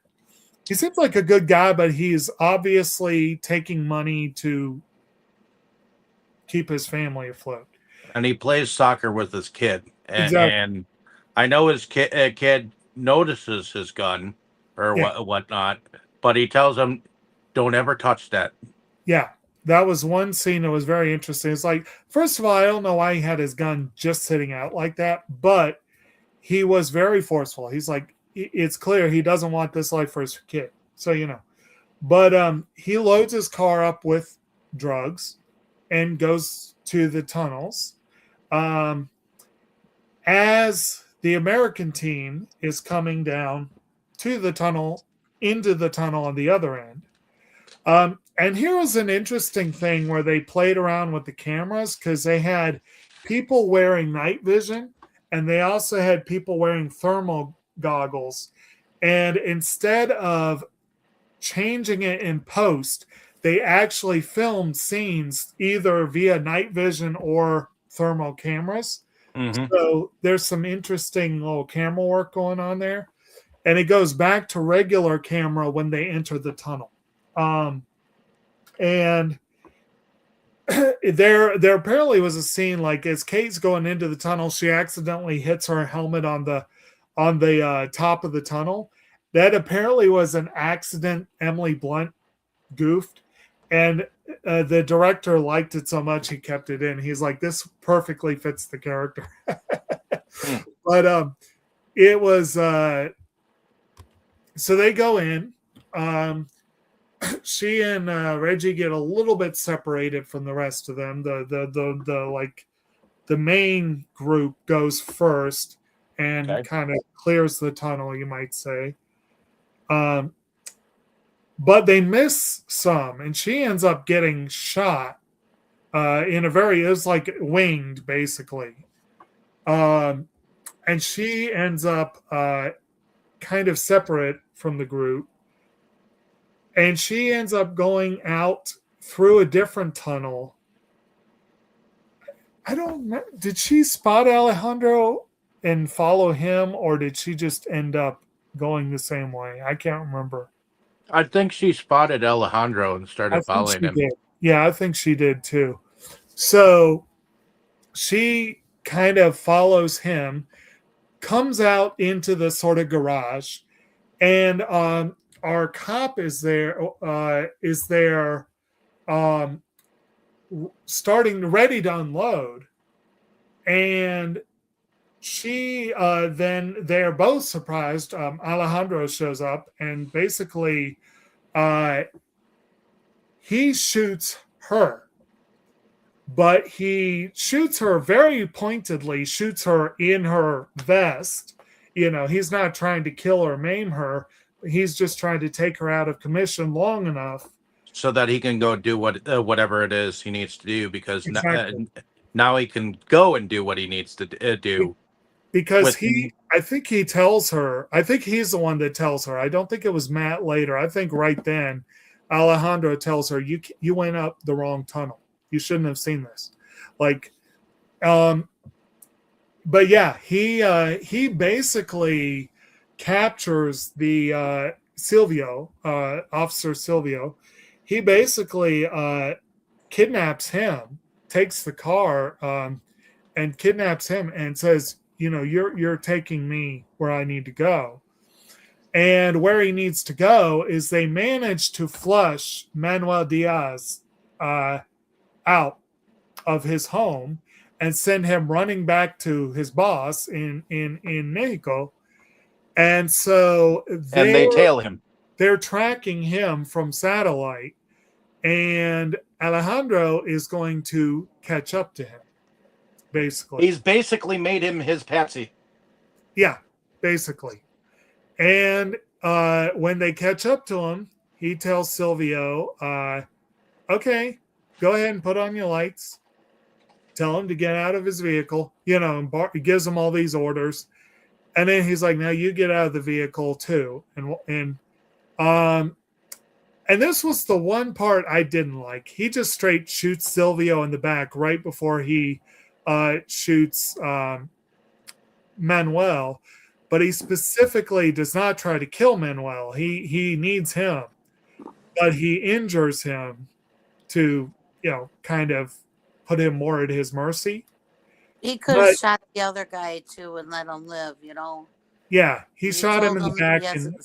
He seems like a good guy, but he's obviously taking money to keep his family afloat. And he plays soccer with his kid. Exactly. And I know his kid notices his gun or whatnot, but he tells him, don't ever touch that. Yeah. That was one scene that was very interesting. It's like, first of all, I don't know why he had his gun just sitting out like that, but he was very forceful. He's like, it's clear he doesn't want this life for his kid. So, But he loads his car up with drugs and goes to the tunnels. As the American team is coming down to the tunnel, into the tunnel on the other end. And here was an interesting thing where they played around with the cameras because they had people wearing night vision and they also had people wearing thermal goggles. And instead of changing it in post, they actually filmed scenes either via night vision or thermal cameras. So there's some interesting little camera work going on there. And it goes back to regular camera when they enter the tunnel. And there apparently was a scene like as Kate's going into the tunnel, she accidentally hits her helmet on the top of the tunnel. That apparently was an accident. Emily Blunt goofed, and the director liked it so much he kept it in. He's like, this perfectly fits the character. But it was so they go in. She and Reggie get a little bit separated from the rest of them. The main group goes first and kind of clears the tunnel, you might say. but they miss some, and she ends up getting shot in a very, it was like winged basically. And she ends up kind of separate from the group, and she ends up going out through a different tunnel. I don't know. Did she spot Alejandro and follow him, or did she just end up going the same way? I can't remember. I think she spotted Alejandro and I started think following she him. did. Yeah, I think she did too. So she kind of follows him, comes out into the sort of garage, and our cop is there. Um, starting ready to unload, and she then they're both surprised. Alejandro shows up, and basically uh, he shoots her, but he shoots her very pointedly, shoots her in her vest. He's not trying to kill or maim her. He's just trying to take her out of commission long enough. So that he can go do whatever it is he needs to do, because Exactly. now he can go and do what he needs to do. Because With I think he tells her, I think he's the one that tells her. I don't think it was Matt later. I think right then Alejandro tells her, you went up the wrong tunnel. You shouldn't have seen this. Like, but yeah, he basically captures the Silvio, Officer Silvio. He basically kidnaps him, takes the car, and kidnaps him, and says, you're taking me where I need to go. And where he needs to go is they manage to flush Manuel Diaz out of his home and send him running back to his boss in Mexico. And so they tail him. They're tracking him from satellite, and Alejandro is going to catch up to him. Basically, He's basically made him his patsy. Yeah, basically. And when they catch up to him, he tells Silvio, okay, go ahead and put on your lights. Tell him to get out of his vehicle. And he gives him all these orders. And then he's like, now you get out of the vehicle too. And this was the one part I didn't like. He just straight shoots Silvio in the back right before he shoots Manuel, but he specifically does not try to kill Manuel. He needs him, but he injures him to kind of put him more at his mercy. He could have shot the other guy too and let him live. Yeah, he shot him in the back. And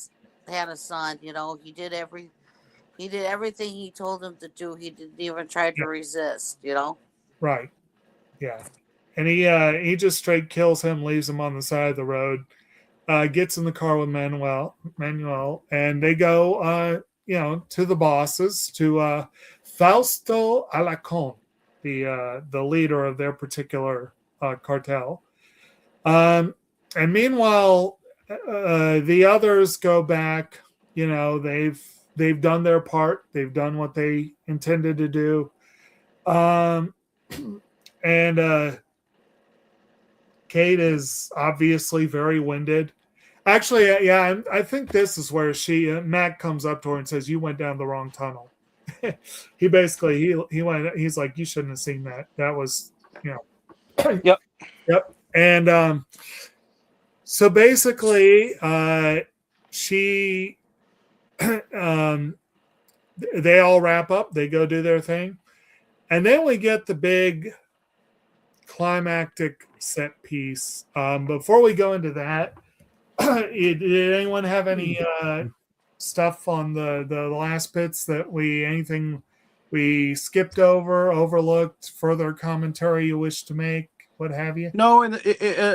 had a son. He did everything he told him to do. He didn't even try to resist. Right. Yeah. And he just straight kills him, leaves him on the side of the road, gets in the car with Manuel, and they go, to the bosses, to Fausto Alacon, the leader of their particular cartel. And meanwhile, the others go back. They've done their part. They've done what they intended to do. And Kate is obviously very winded. Actually, yeah, I think this is where Mac comes up to her and says, "You went down the wrong tunnel." He basically he went. He's like, "You shouldn't have seen that. That was, Yep. Yep." And so basically, she, they all wrap up. They go do their thing, and then we get the big climactic set piece. Before we go into that, did anyone have any stuff on the last bits that anything we skipped over, overlooked, further commentary you wish to make, what have you? No, and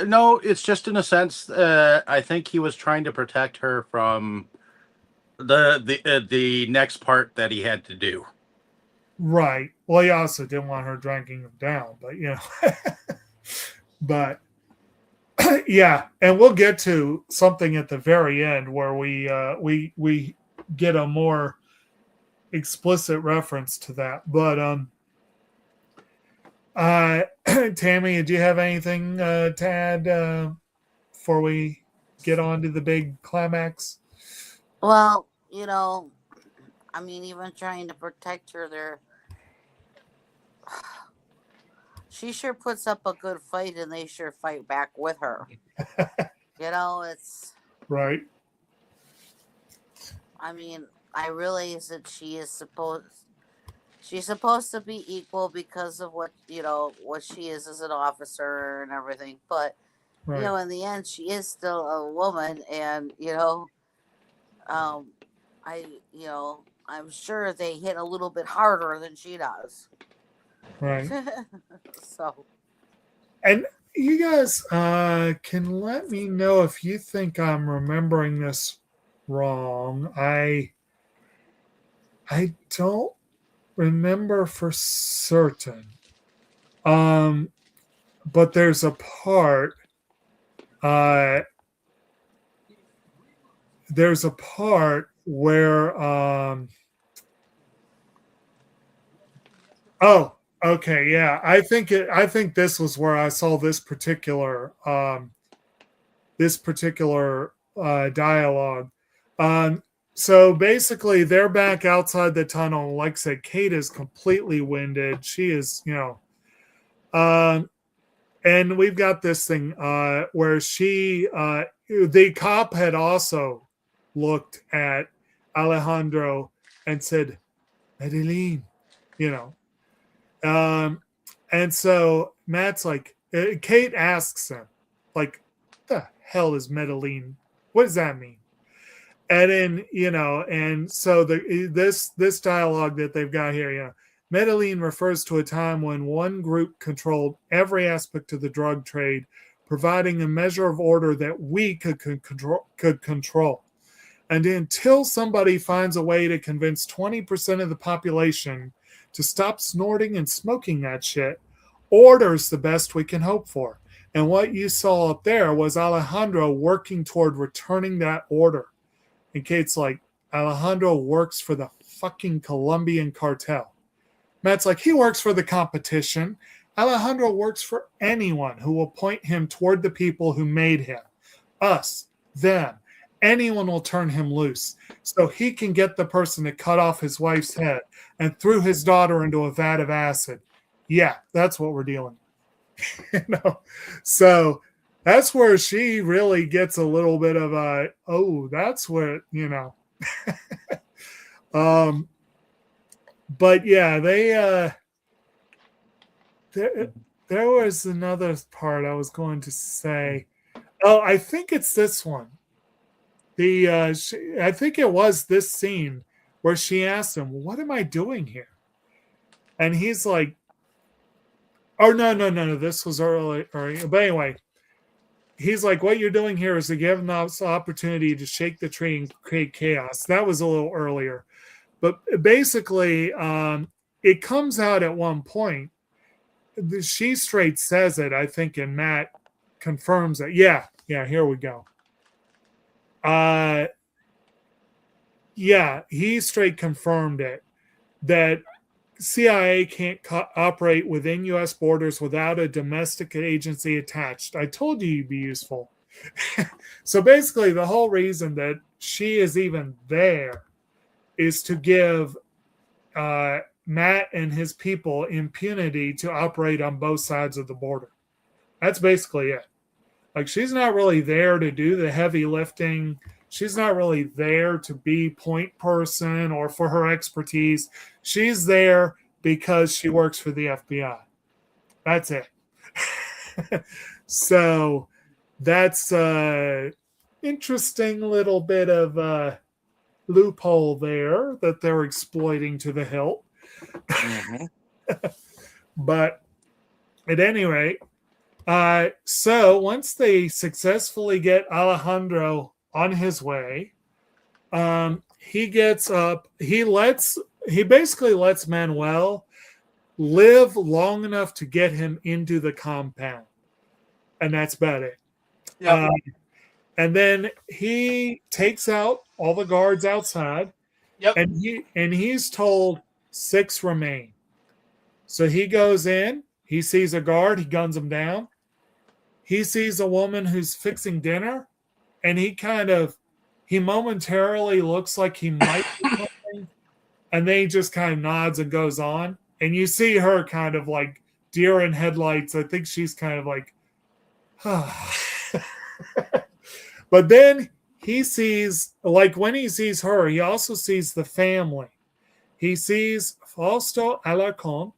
no, it's just in a sense. I think he was trying to protect her from the next part that he had to do. Right. Well, he also didn't want her dragging him down, but but yeah, and we'll get to something at the very end where we get a more explicit reference to that. But Tammy, do you have anything to add before we get on to the big climax? Well, I mean, even trying to protect her there, she sure puts up a good fight, and they sure fight back with her. It's. Right. I mean, I realize that she's supposed to be equal because of what she is as an officer and everything, but Right. in the end, she is still a woman, and um, I'm sure they hit a little bit harder than she does. Right. So, And you guys can let me know if you think I'm remembering this wrong. I don't remember for certain. But there's a part uh where oh, okay, yeah. I think this was where I saw this particular dialogue. So basically they're back outside the tunnel. Like I said, Kate is completely winded. She is, and we've got this thing where the cop had also looked at Alejandro and said, Medellin, you know. And so Matt's like, Kate asks him, like, the hell is Medellin? What does that mean? And then, and so this dialogue that they've got here, Medellin refers to a time when one group controlled every aspect of the drug trade, providing a measure of order that we could control. And until somebody finds a way to convince 20% of the population to stop snorting and smoking that shit, order's the best we can hope for. And what you saw up there was Alejandro working toward returning that order. And Kate's like, Alejandro works for the fucking Colombian cartel. Matt's like, he works for the competition. Alejandro works for anyone who will point him toward the people who made him. Us, them. Anyone will turn him loose so he can get the person to cut off his wife's head and threw his daughter into a vat of acid. Yeah, that's what we're dealing with. So that's where she really gets a little bit of a, oh, that's what, but yeah, they there was another part I was going to say. Oh, I think it's this one. I think it was this scene where she asked him, "What am I doing here?" And he's like, "Oh no, this was early." But anyway, he's like, "What you're doing here is to give them the opportunity to shake the tree and create chaos." That was a little earlier, but basically, it comes out at one point. She straight says it, I think, and Matt confirms that. Yeah, here we go. Yeah, he straight confirmed it, that CIA can't operate within U.S. borders without a domestic agency attached. I told you you'd be useful. So basically, the whole reason that she is even there is to give Matt and his people impunity to operate on both sides of the border. That's basically it. Like, she's not really there to do the heavy lifting. She's not really there to be point person or for her expertise. She's there because she works for the FBI. That's it. So that's an interesting little bit of loophole there that they're exploiting to the hilt. Mm-hmm. But at any rate, so once they successfully get Alejandro on his way, he gets up. He basically lets Manuel live long enough to get him into the compound, and that's about it. Yep. And then he takes out all the guards outside. Yep. and he's told 6 remain. So he goes in, he sees a guard, he guns him down. He sees a woman who's fixing dinner, and he momentarily looks like he might do something, and then he just kind of nods and goes on. And you see her kind of like deer in headlights. I think she's kind of like, but then he sees, like when he sees her, he also sees the family. He sees Fausto Alarcon,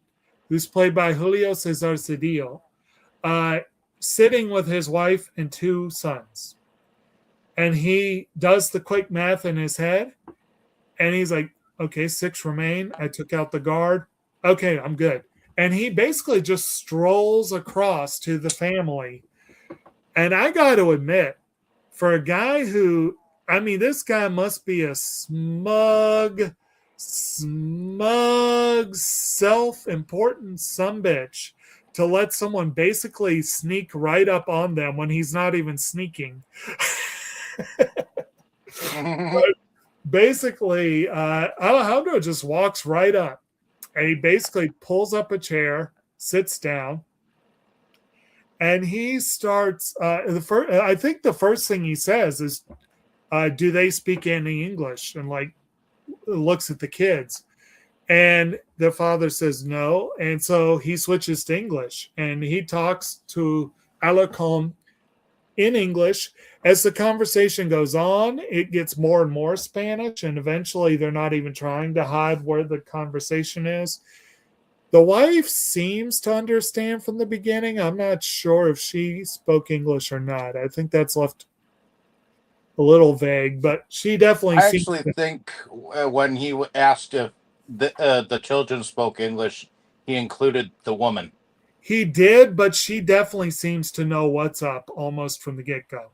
who's played by Julio Cesar Cedillo, sitting with his wife and 2 sons. And he does the quick math in his head, and he's like, okay, 6 remain. I took out the guard. Okay, I'm good. And he basically just strolls across to the family. And I got to admit, for a guy who, I mean, this guy must be a smug, self-important sumbitch to let someone basically sneak right up on them when he's not even sneaking. But basically, Alejandro just walks right up, and he basically pulls up a chair, sits down, and he starts. I think the first thing he says is, "Do they speak any English?" And like looks at the kids, and the father says no, and so he switches to English, and he talks to Alarcon in English. As the conversation goes on, it gets more and more Spanish, and eventually they're not even trying to hide where the conversation is. The wife seems to understand from the beginning. I'm not sure if she spoke English or not. I think that's left a little vague, but she definitely I seems actually think when he asked if the children spoke English, he included the woman. he did, but she definitely seems to know what's up almost from the get-go.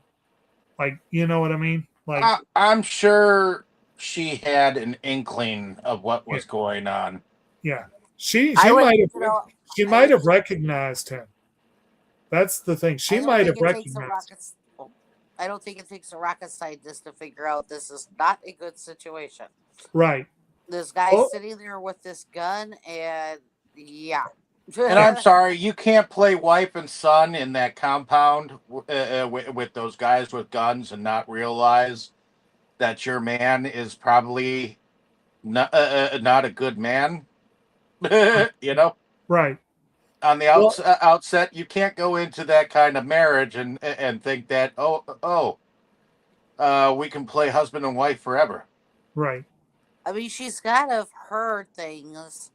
Like, you know what I mean? Like, I'm sure she had an inkling of what was going on. yeah. She I would, might have you know, she I might would have think- recognized him. That's the thing. She I don't might think have it takes a recognized. I don't think it takes a rocket scientist to figure out this is not a good situation. Right. This guy's Oh. sitting there with this gun, and yeah. And I'm sorry, you can't play wife and son in that compound with those guys with guns and not realize that your man is probably not a good man. You know, Right. on the outset, you can't go into that kind of marriage and think that we can play husband and wife forever. Right. I mean, she's got to have heard things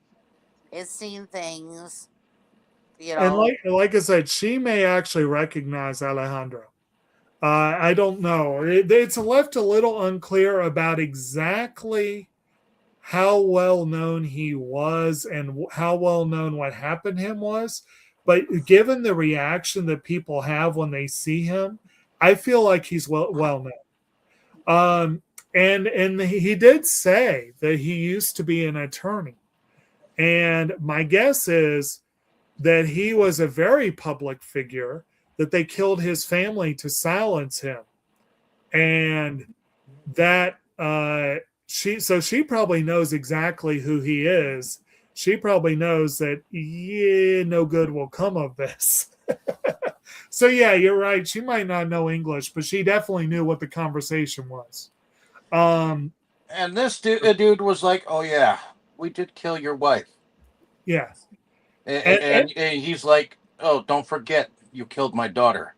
and seen things, you know. And like I said, she may actually recognize Alejandro. I don't know. It's left a little unclear about exactly how well known he was and how well known what happened to him was. But given the reaction that people have when they see him, I feel like he's well known. And he did say that he used to be an attorney. And my guess is that he was a very public figure, that they killed his family to silence him. And that she probably knows exactly who he is. She probably knows that, no good will come of this. So, yeah, you're right. She might not know English, but she definitely knew what the conversation was. And this dude was like, "Oh yeah, we did kill your wife." Yeah. And he's like, "Oh, don't forget, you killed my daughter."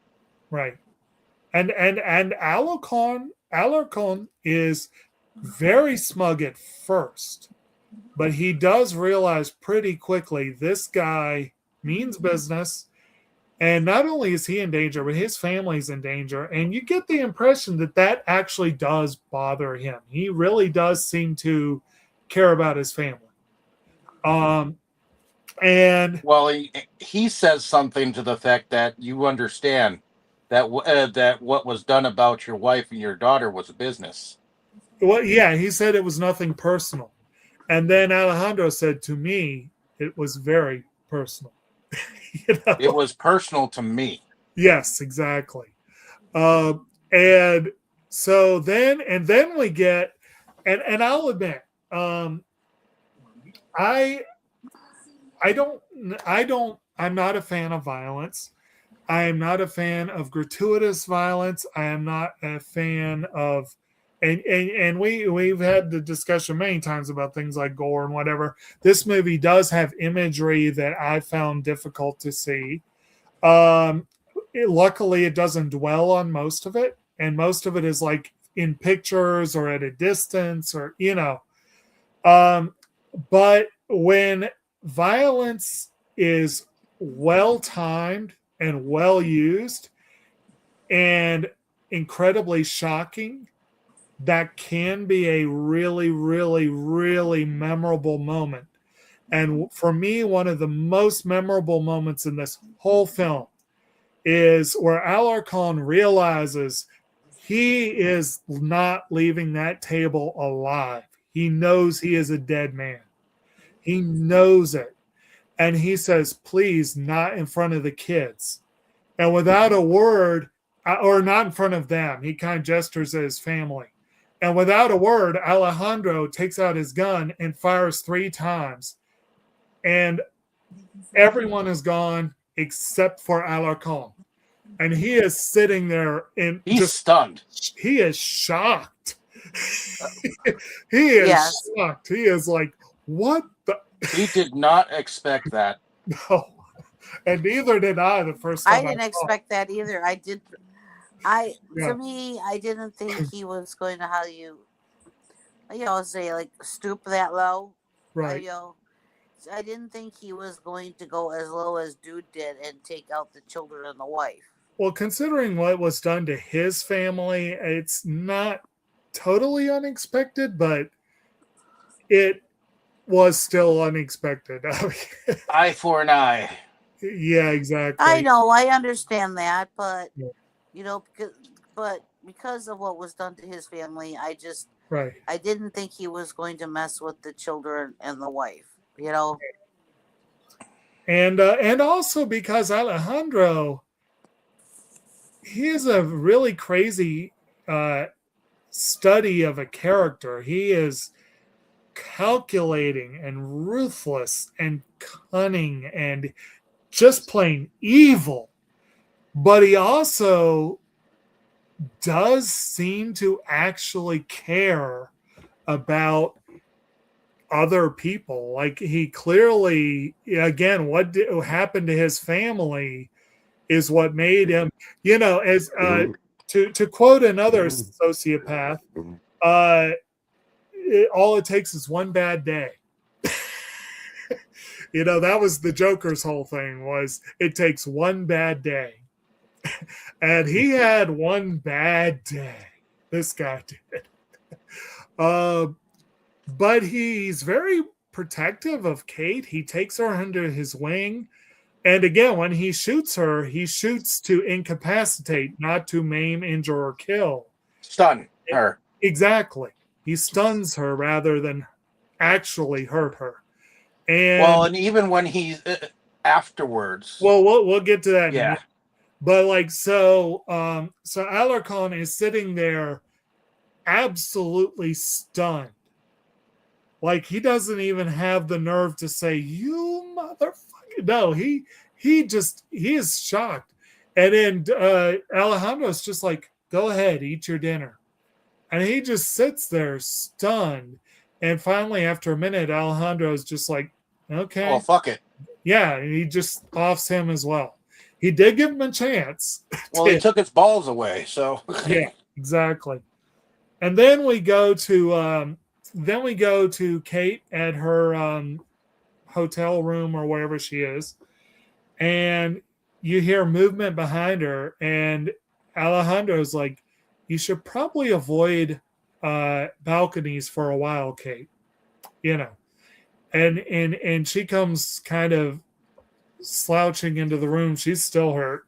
Right. And Alarcon is very smug at first, but he does realize pretty quickly this guy means business. And not only is he in danger, but his family's in danger. And you get the impression that actually does bother him. He really does seem to care about his family. And well, he says something to the effect that you understand that that what was done about your wife and your daughter was a business. well, yeah, he said it was nothing personal. And then Alejandro said to me, it was very personal. It was personal to me. Yes, exactly. And so then we get, and I'll admit, um, I I don't I'm not a fan of violence. I am not a fan of gratuitous violence. I am not a fan of and we've had the discussion many times about things like gore and whatever. This movie does have imagery that I found difficult to see. Luckily, it doesn't dwell on most of it, and most of it is like in pictures or at a distance, or Um, but when violence is well timed and well used and incredibly shocking, that can be a really, really, really memorable moment. And for me, one of the most memorable moments in this whole film is where Alarcon realizes he is not leaving that table alive. He knows he is a dead man. He knows it. And he says, please, not in front of the kids. And without a word, or not in front of them, he kind of gestures at his family. And without a word, Alejandro takes out his gun and fires 3 times. And everyone is gone except for Alarcon. And he is sitting there and He's stunned. He is shocked. He is shocked. He is like, what the? He did not expect that. No. And neither did I the first time. I didn't expect that either. To me, I didn't think he was going to say like stoop that low. Right. I didn't think he was going to go as low as dude did and take out the children and the wife. Well, considering what was done to his family, it's not totally unexpected, but it was still unexpected. Eye for an eye. Yeah, exactly. I know, I understand that, but yeah. because of what was done to his family, right. I didn't think he was going to mess with the children and the wife. And also because Alejandro, he is a really crazy study of a character. He is calculating and ruthless and cunning and just plain evil. But he also does seem to actually care about other people. Like he clearly, again, what happened to his family is what made him, as to quote another sociopath, all it takes is one bad day. That was the Joker's whole thing, was it takes one bad day. And he had one bad day. This guy did. But he's very protective of Kate. He takes her under his wing. And again, when he shoots her, he shoots to incapacitate, not to maim, injure, or kill. Stun her. Exactly. He stuns her rather than actually hurt her. And even when he's afterwards. Well, we'll get to that. Yeah. But so Alarcon is sitting there absolutely stunned. Like he doesn't even have the nerve to say, "You motherfucker." No, he is shocked. And then Alejandro's just like, "Go ahead, eat your dinner." And he just sits there stunned. And finally, after a minute, Alejandro's just like, "Okay. Well, fuck it." Yeah, and he just offs him as well. He did give him a chance. Well, he took his balls away, so. Yeah, exactly. And then we go to Kate at her hotel room or wherever she is, and you hear movement behind her, and Alejandro's like, "You should probably avoid balconies for a while, Kate." And she comes kind of slouching into the room. She's still hurt,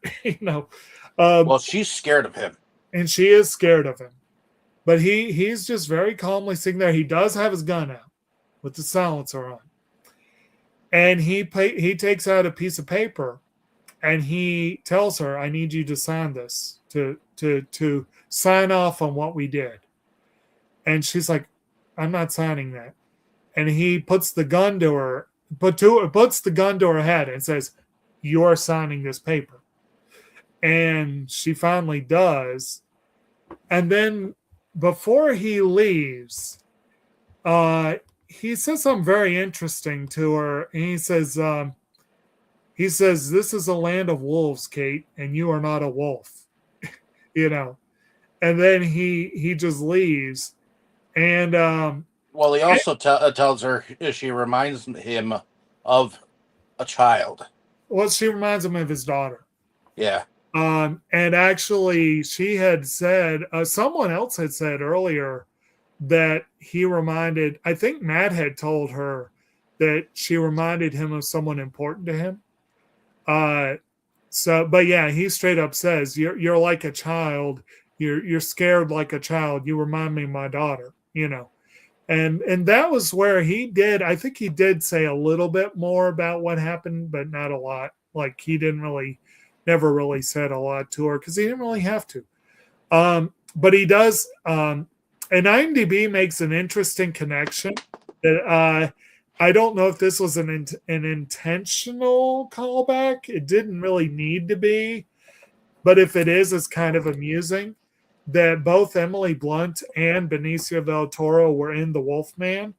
Well, she's scared of him, and she is scared of him. But he's just very calmly sitting there. He does have his gun out with the silencer on. And he takes out a piece of paper and he tells her, "I need you to sign this, to sign off on what we did." And she's like, "I'm not signing that." and he puts the gun to her, puts the gun to her head and says, "You're signing this paper." And she finally does. And then before he leaves, he says something very interesting to her. And he says, "This is a land of wolves, Kate, and you are not a wolf." you know. And then he just leaves. And Well, he also tells her she reminds him of a child. well, she reminds him of his daughter. Yeah. And actually, she had said, someone else had said earlier that he reminded, I think Matt had told her that she reminded him of someone important to him. But yeah, he straight up says, "You're like a child. You're scared like a child. You remind me of my daughter." And that was where he did. I think he did say a little bit more about what happened, but not a lot. Like he never really said a lot to her because he didn't really have to. But he does. And IMDb makes an interesting connection that I don't know if this was an intentional callback. It didn't really need to be, but if it is, it's kind of amusing that both Emily Blunt and Benicio del Toro were in The Wolfman.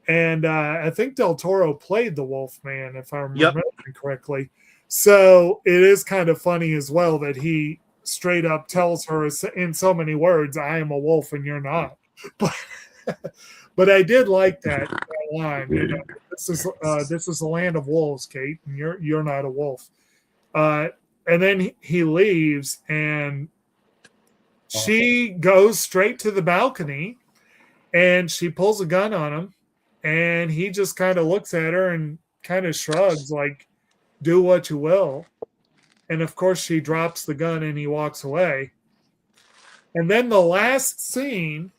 And I think Del Toro played the Wolfman, if I'm remembering correctly. So it is kind of funny as well that he straight up tells her in so many words, "I am a wolf and you're not." But I did like that line. This is the land of wolves, Kate, and you're not a wolf. And then he leaves, and she goes straight to the balcony, and she pulls a gun on him, and he just kind of looks at her and kind of shrugs, like, "Do what you will." And of course, she drops the gun and he walks away. And then the last scene,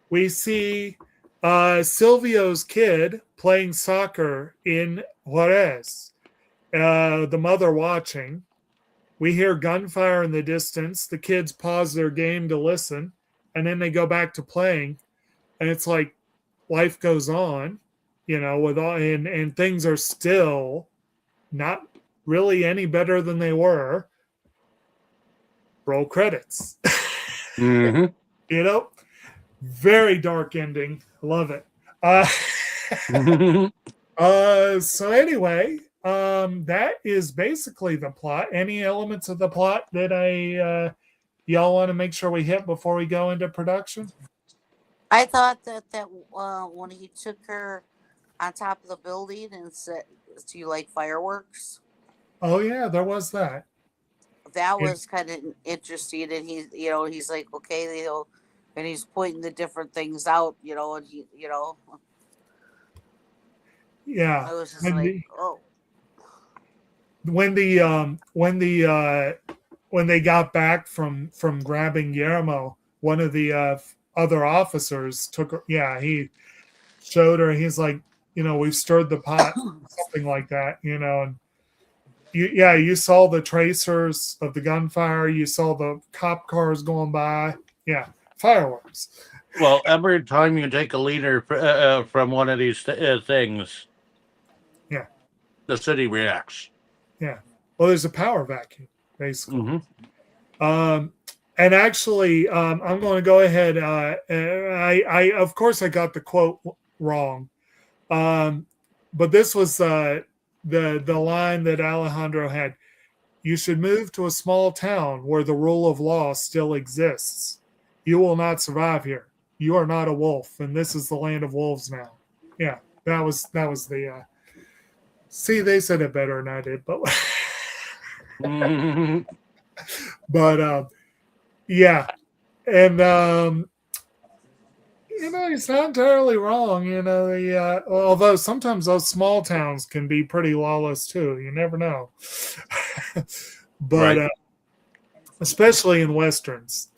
we see Silvio's kid playing soccer in Juarez. The mother watching. We hear gunfire in the distance. The kids pause their game to listen, and then they go back to playing. And it's like life goes on, with all and things are still not really any better than they were. Roll credits. Mm-hmm. Very dark ending. Love it. So anyway, that is basically the plot. Any elements of the plot that y'all want to make sure we hit before we go into production? I thought that when he took her on top of the building and said, "Do you like fireworks?" Oh yeah, there was that. That was kind of interesting, and he's like, "Okay," and he's pointing the different things out, and he, Yeah. I was just like, "Oh." When they got back from grabbing Guillermo, one of the other officers took her. Yeah, he showed her. He's like, "We've stirred the pot," something like that, and you saw the tracers of the gunfire. You saw the cop cars going by. Yeah, fireworks. Well, every time you take a leader from one of these things, yeah, the city reacts. Yeah. Well, there's a power vacuum, basically. Mm-hmm. And actually, I'm going to go ahead. I of course I got the quote wrong, but this was the line that Alejandro had. "You should move to a small town where the rule of law still exists. You will not survive here. You are not a wolf, and this is the land of wolves now." Yeah, that was the. See, they said it better than I did, but Mm-hmm. but yeah, and he's not entirely wrong. Although sometimes those small towns can be pretty lawless too. You never know. But Right. Especially in westerns.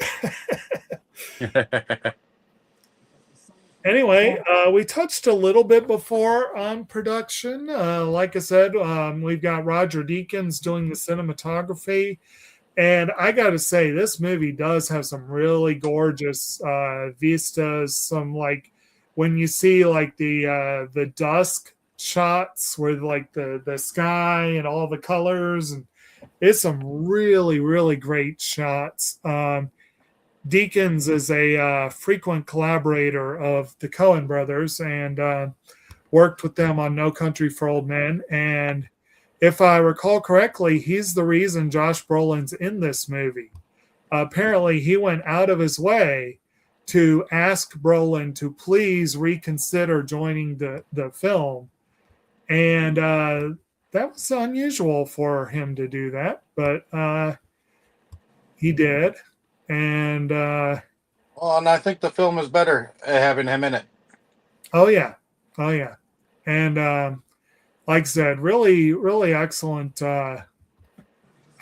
Anyway, we touched a little bit before on production. Like I said, we've got Roger Deakins doing the cinematography. And I got to say, this movie does have some really gorgeous vistas, some when you see like the dusk shots with like the sky and all the colors, and it's some really really great shots. Deakins is a frequent collaborator of the Coen brothers, and worked with them on No Country for Old Men. And if I recall correctly, he's the reason Josh Brolin's in this movie. Apparently, he went out of his way to ask Brolin to please reconsider joining the film. And that was unusual for him to do that, but he did. And Well, and I think the film is better having him in it. oh yeah, and like I said, really, really excellent.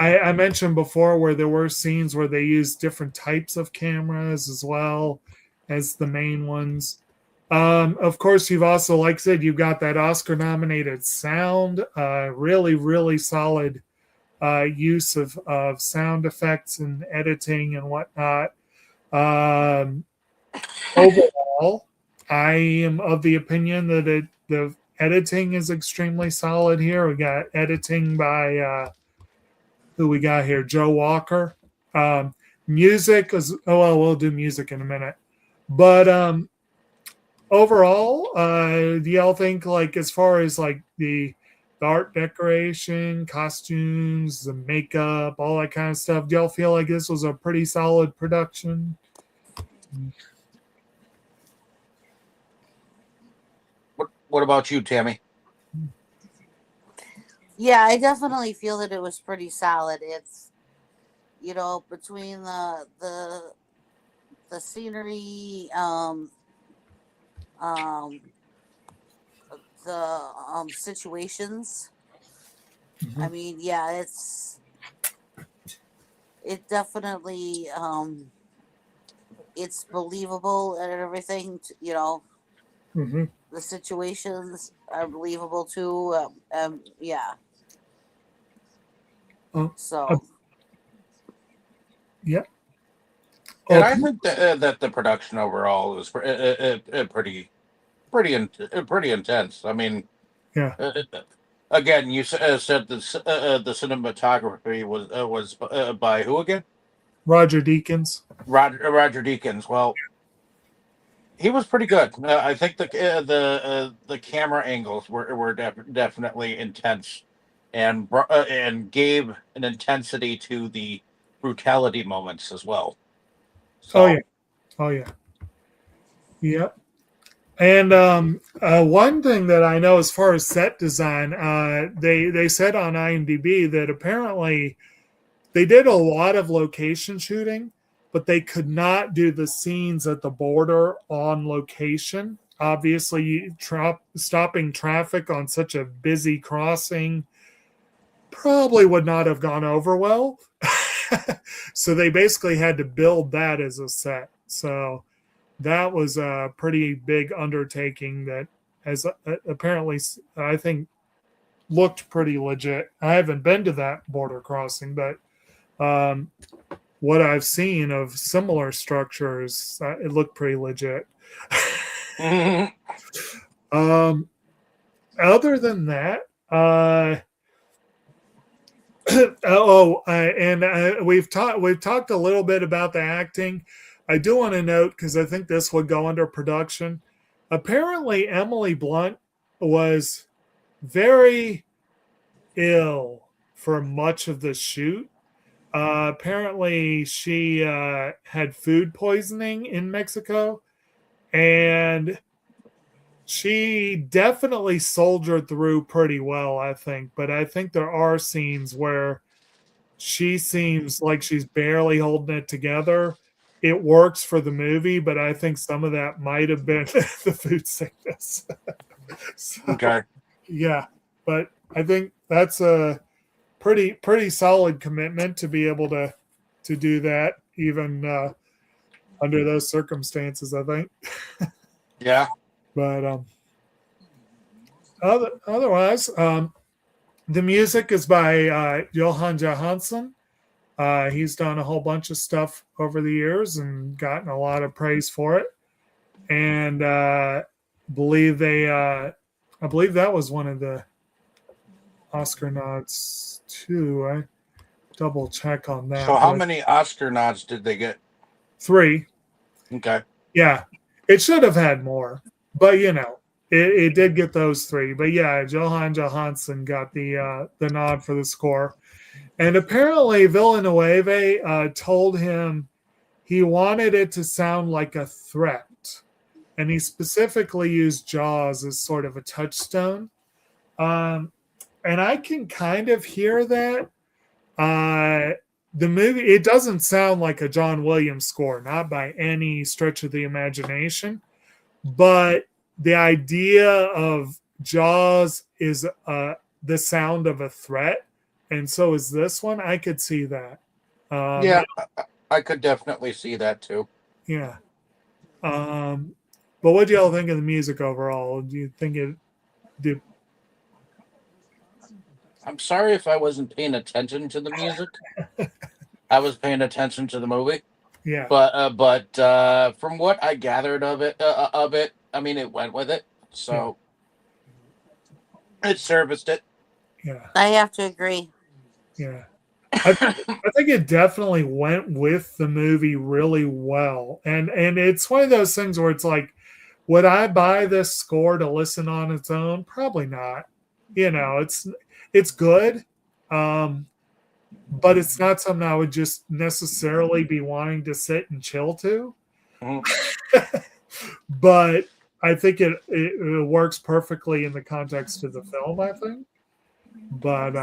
I mentioned before where there were scenes where they used different types of cameras as well as the main ones. Of course, you've also, like I said, you've got that Oscar-nominated sound. Really, really solid use of sound effects and editing and whatnot. Overall, I am of the opinion that the editing is extremely solid here. We got editing by who we got here, Joe Walker. Music is we'll do music in a minute, but overall, do y'all think, like, as far as like the art decoration, costumes, the makeup, all that kind of stuff, do y'all feel like this was a pretty solid production? What about you, Tammy? Yeah, I definitely feel that it was pretty solid. It's, between the scenery, the situations. Mm-hmm. I mean, yeah, it definitely it's believable and everything. Mm-hmm. The situations are believable too. Yeah. So. Yeah. And I think that the production overall is pretty intense. I mean, yeah. Again, you said the cinematography was by who again? Roger Deakins. Roger Deakins. Well, he was pretty good. I think the camera angles were definitely intense, and gave an intensity to the brutality moments as well. So, oh yeah. Yeah. And one thing that I know as far as set design, they said on IMDb that apparently they did a lot of location shooting, but they could not do the scenes at the border on location. Obviously, stopping traffic on such a busy crossing probably would not have gone over well. So they basically had to build that as a set. So that was a pretty big undertaking that has apparently, I think, looked pretty legit. I haven't been to that border crossing, but what I've seen of similar structures, it looked pretty legit. Other than that, we've talked a little bit about the acting. I do want to note, because I think this would go under production. Apparently, Emily Blunt was very ill for much of the shoot. Apparently, she had food poisoning in Mexico, and she definitely soldiered through pretty well, I think. But I think there are scenes where she seems like she's barely holding it together. It works for the movie, but I think some of that might have been the food sickness. So, okay. Yeah, but I think that's a pretty solid commitment to be able to do that, even under those circumstances, I think. Yeah. But otherwise, the music is by Johan Johansson. He's done a whole bunch of stuff over the years and gotten a lot of praise for it. and believe they I believe that was one of the Oscar nods too. I double check on that. So, how But many Oscar nods did they get? 3. Okay. Yeah, it should have had more, but it did get those 3. But yeah, Johan Johansson got the nod for the score, and apparently Villeneuve told him he wanted it to sound like a threat, and he specifically used Jaws as sort of a touchstone. Um, and I can kind of hear that. The movie, it doesn't sound like a John Williams score, not by any stretch of the imagination, but the idea of Jaws is the sound of a threat, and so is this one. I could see that. Yeah, I could definitely see that too. Yeah. But what do y'all think of the music overall? Do you think it did? I'm sorry if I wasn't paying attention to the music. I was paying attention to the movie, Yeah. but from what I gathered of it, I mean, it went with it, so it serviced it. Yeah. I have to agree. Yeah. I think it definitely went with the movie really well. And it's one of those things where it's like, would I buy this score to listen on its own? Probably not. It's good. But it's not something I would just necessarily be wanting to sit and chill to. Mhm. But I think it works perfectly in the context of the film, I think. But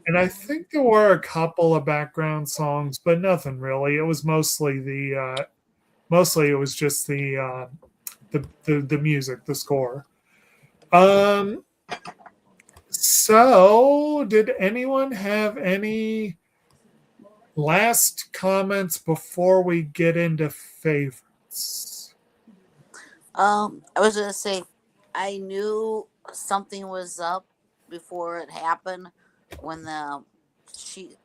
and I think there were a couple of background songs, but nothing really. It was mostly it was just the music, the score. So did anyone have any last comments before we get into favorites? I was gonna say, I knew something was up before it happened when she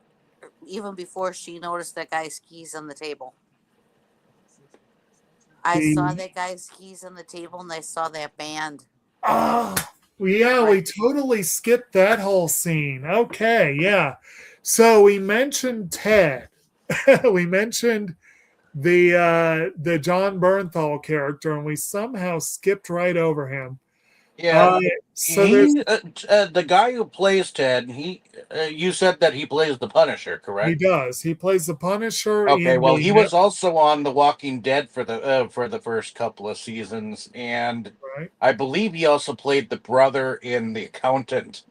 even before she noticed that guy's keys on the table. I saw The that guy's keys on the table and I saw that band. Oh, yeah, we Right. totally skipped that whole scene. Okay, yeah. So we mentioned Ted. We mentioned the John Bernthal character, and we somehow skipped right over him. Yeah, So there's the guy who plays Ted. You said that he plays the Punisher, he correct? does. He plays the Punisher Okay, in well, the he was also on The Walking Dead for the first couple of seasons, and right. I believe he also played the brother in The Accountant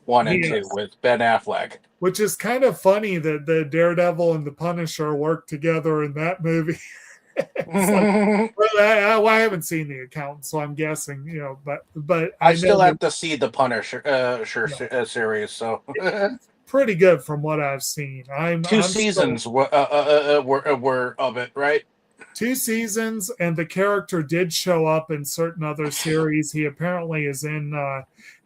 1 and 2 Yes. with Ben Affleck. Which is kind of funny that the Daredevil and the Punisher work together in that movie. It's like, well, I haven't seen The Accountant, so I'm guessing, but I I know still that have to see the Punisher series, so it's pretty good from what I've seen. two I'm still seasons were of it, right? 2 seasons, and the character did show up in certain other series. He apparently is in,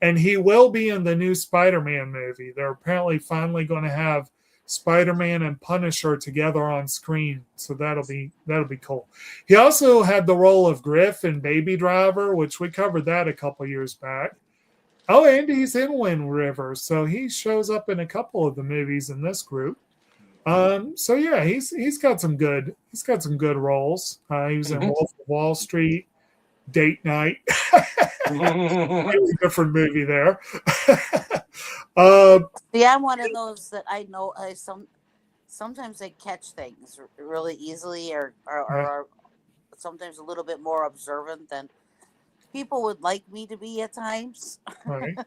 and he will be in the new Spider-Man movie. They're apparently finally going to have Spider-Man and Punisher together on screen, so that'll be cool. He also had the role of Griff in Baby Driver, which we covered that a couple years back. Oh, and he's in Wind River, so he shows up in a couple of the movies in this group. So yeah, he's got some good roles. He was in Mhm. Wolf of Wall Street, Date Night, Mhm. really different movie there. See, I'm one of those that I know. Sometimes I catch things really easily, or Yeah, are sometimes a little bit more observant than people would like me to be at times. right.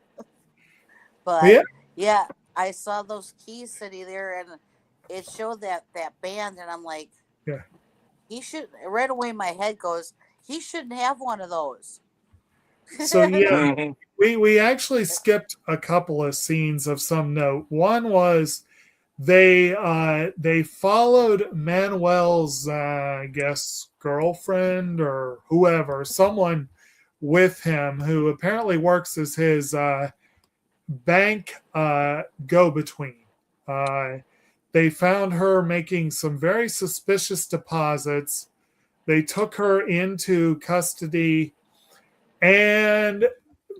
But Yeah, yeah, I saw those keys sitting there, and it showed that band, and I'm like, yeah. he should. Right away, my head goes, he shouldn't have one of those. So yeah, we actually skipped a couple of scenes of some note. One was they followed Manuel's I guess girlfriend or whoever, someone with him who apparently works as his bank go between. They found her making some very suspicious deposits They took her into custody, and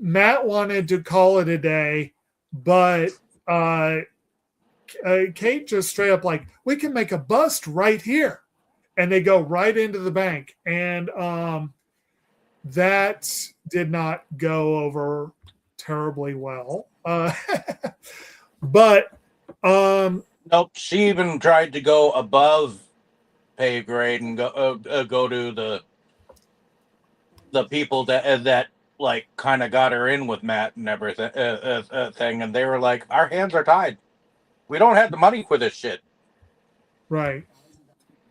Matt wanted to call it a day, but Kate just straight up like, we can make a bust right here. And they go right into the bank. And that did not go over terribly well. But Nope. She even tried to go above pay grade and go to the people that like kind of got her in with Matt and everything thing, and they were like, "Our hands are tied. We don't have the money for this shit." right.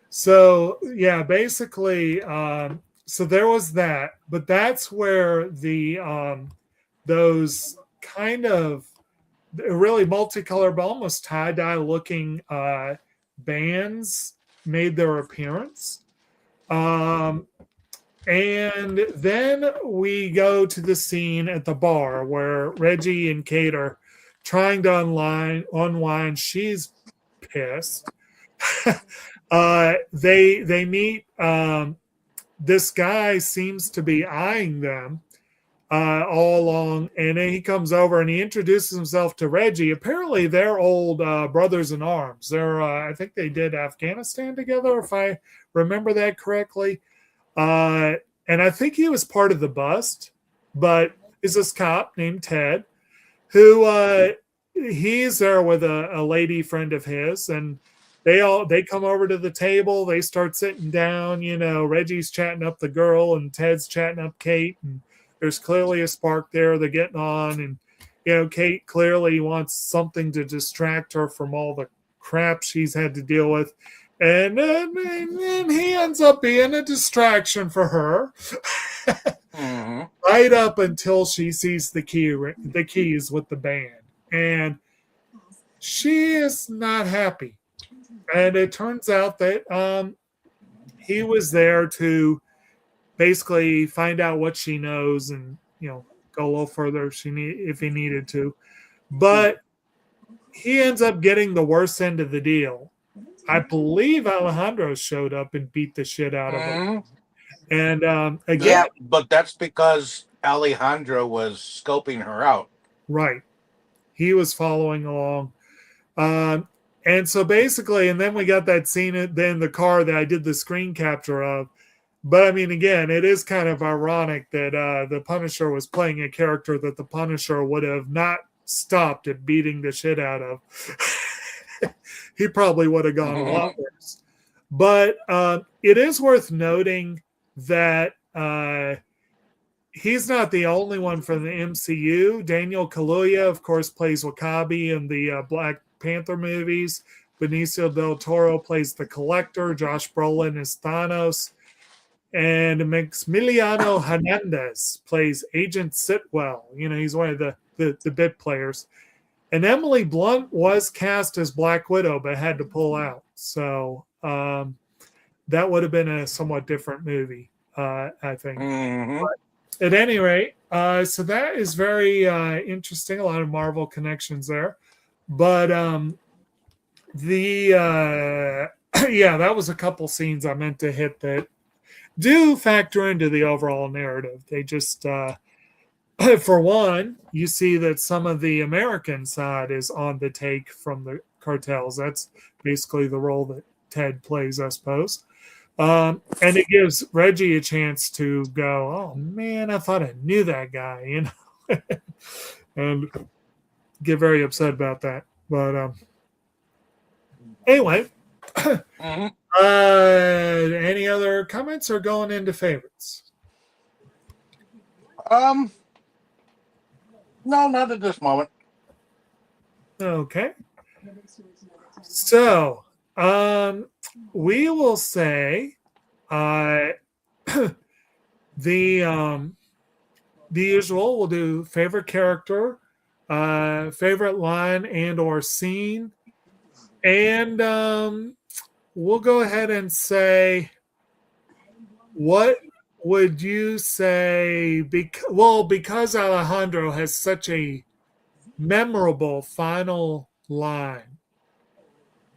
So yeah, basically, so there was that, but that's where the those kind of really multicolored, almost tie-dye looking bands made their appearance. And then we go to the scene at the bar where Reggie and Kate are trying to unwind. She's pissed. They meet. This guy seems to be eyeing them all along, and then he comes over and he introduces himself to Reggie. Apparently, they're old brothers in arms. They're I think they did Afghanistan together, if I remember that correctly. And I think he was part of the bust, but is this cop named Ted, who he's there with a lady friend of his, and they come over to the table. They start sitting down. You know, Reggie's chatting up the girl, and Ted's chatting up Kate, and there's clearly a spark there. They're getting on, and you know, Kate clearly wants something to distract her from all the crap she's had to deal with. And then he ends up being a distraction for her, right up until she sees the keys with the band, and she is not happy. And it turns out that he was there to basically find out what she knows, and you know, go a little further if he needed to. But he ends up getting the worst end of the deal. I believe Alejandro showed up and beat the shit out of him. And again, yeah, but that's because Alejandro was scoping her out. Right. He was following along. And so basically, and then we got that scene in the car that I did the screen capture of. But I mean, again, it is kind of ironic that the Punisher was playing a character that the Punisher would have not stopped at beating the shit out of. He probably would have gone a lot worse. But it is worth noting that he's not the only one from the MCU. Daniel Kaluuya, of course, plays Wakabi in the Black Panther movies. Benicio del Toro plays the Collector. Josh Brolin is Thanos. And Maximiliano Hernandez plays Agent Sitwell. You know, he's one of the bit players. And Emily Blunt was cast as Black Widow, but had to pull out. So that would have been a somewhat different movie, I think. But at any rate, so that is very interesting. A lot of Marvel connections there. But yeah, that was a couple scenes I meant to hit that do factor into the overall narrative. They just, for one, you see that some of the American side is on the take from the cartels. That's basically the role that Ted plays, I suppose. And it gives Reggie a chance to go, oh man, I thought I knew that guy, you know, and get very upset about that. But anyway, any other comments or going into favorites? No, not at this moment. Okay. So, we will say the usual. We'll do favorite character, favorite line and or scene, and we'll go ahead and say, what would you say? Because Alejandro has such a memorable final line,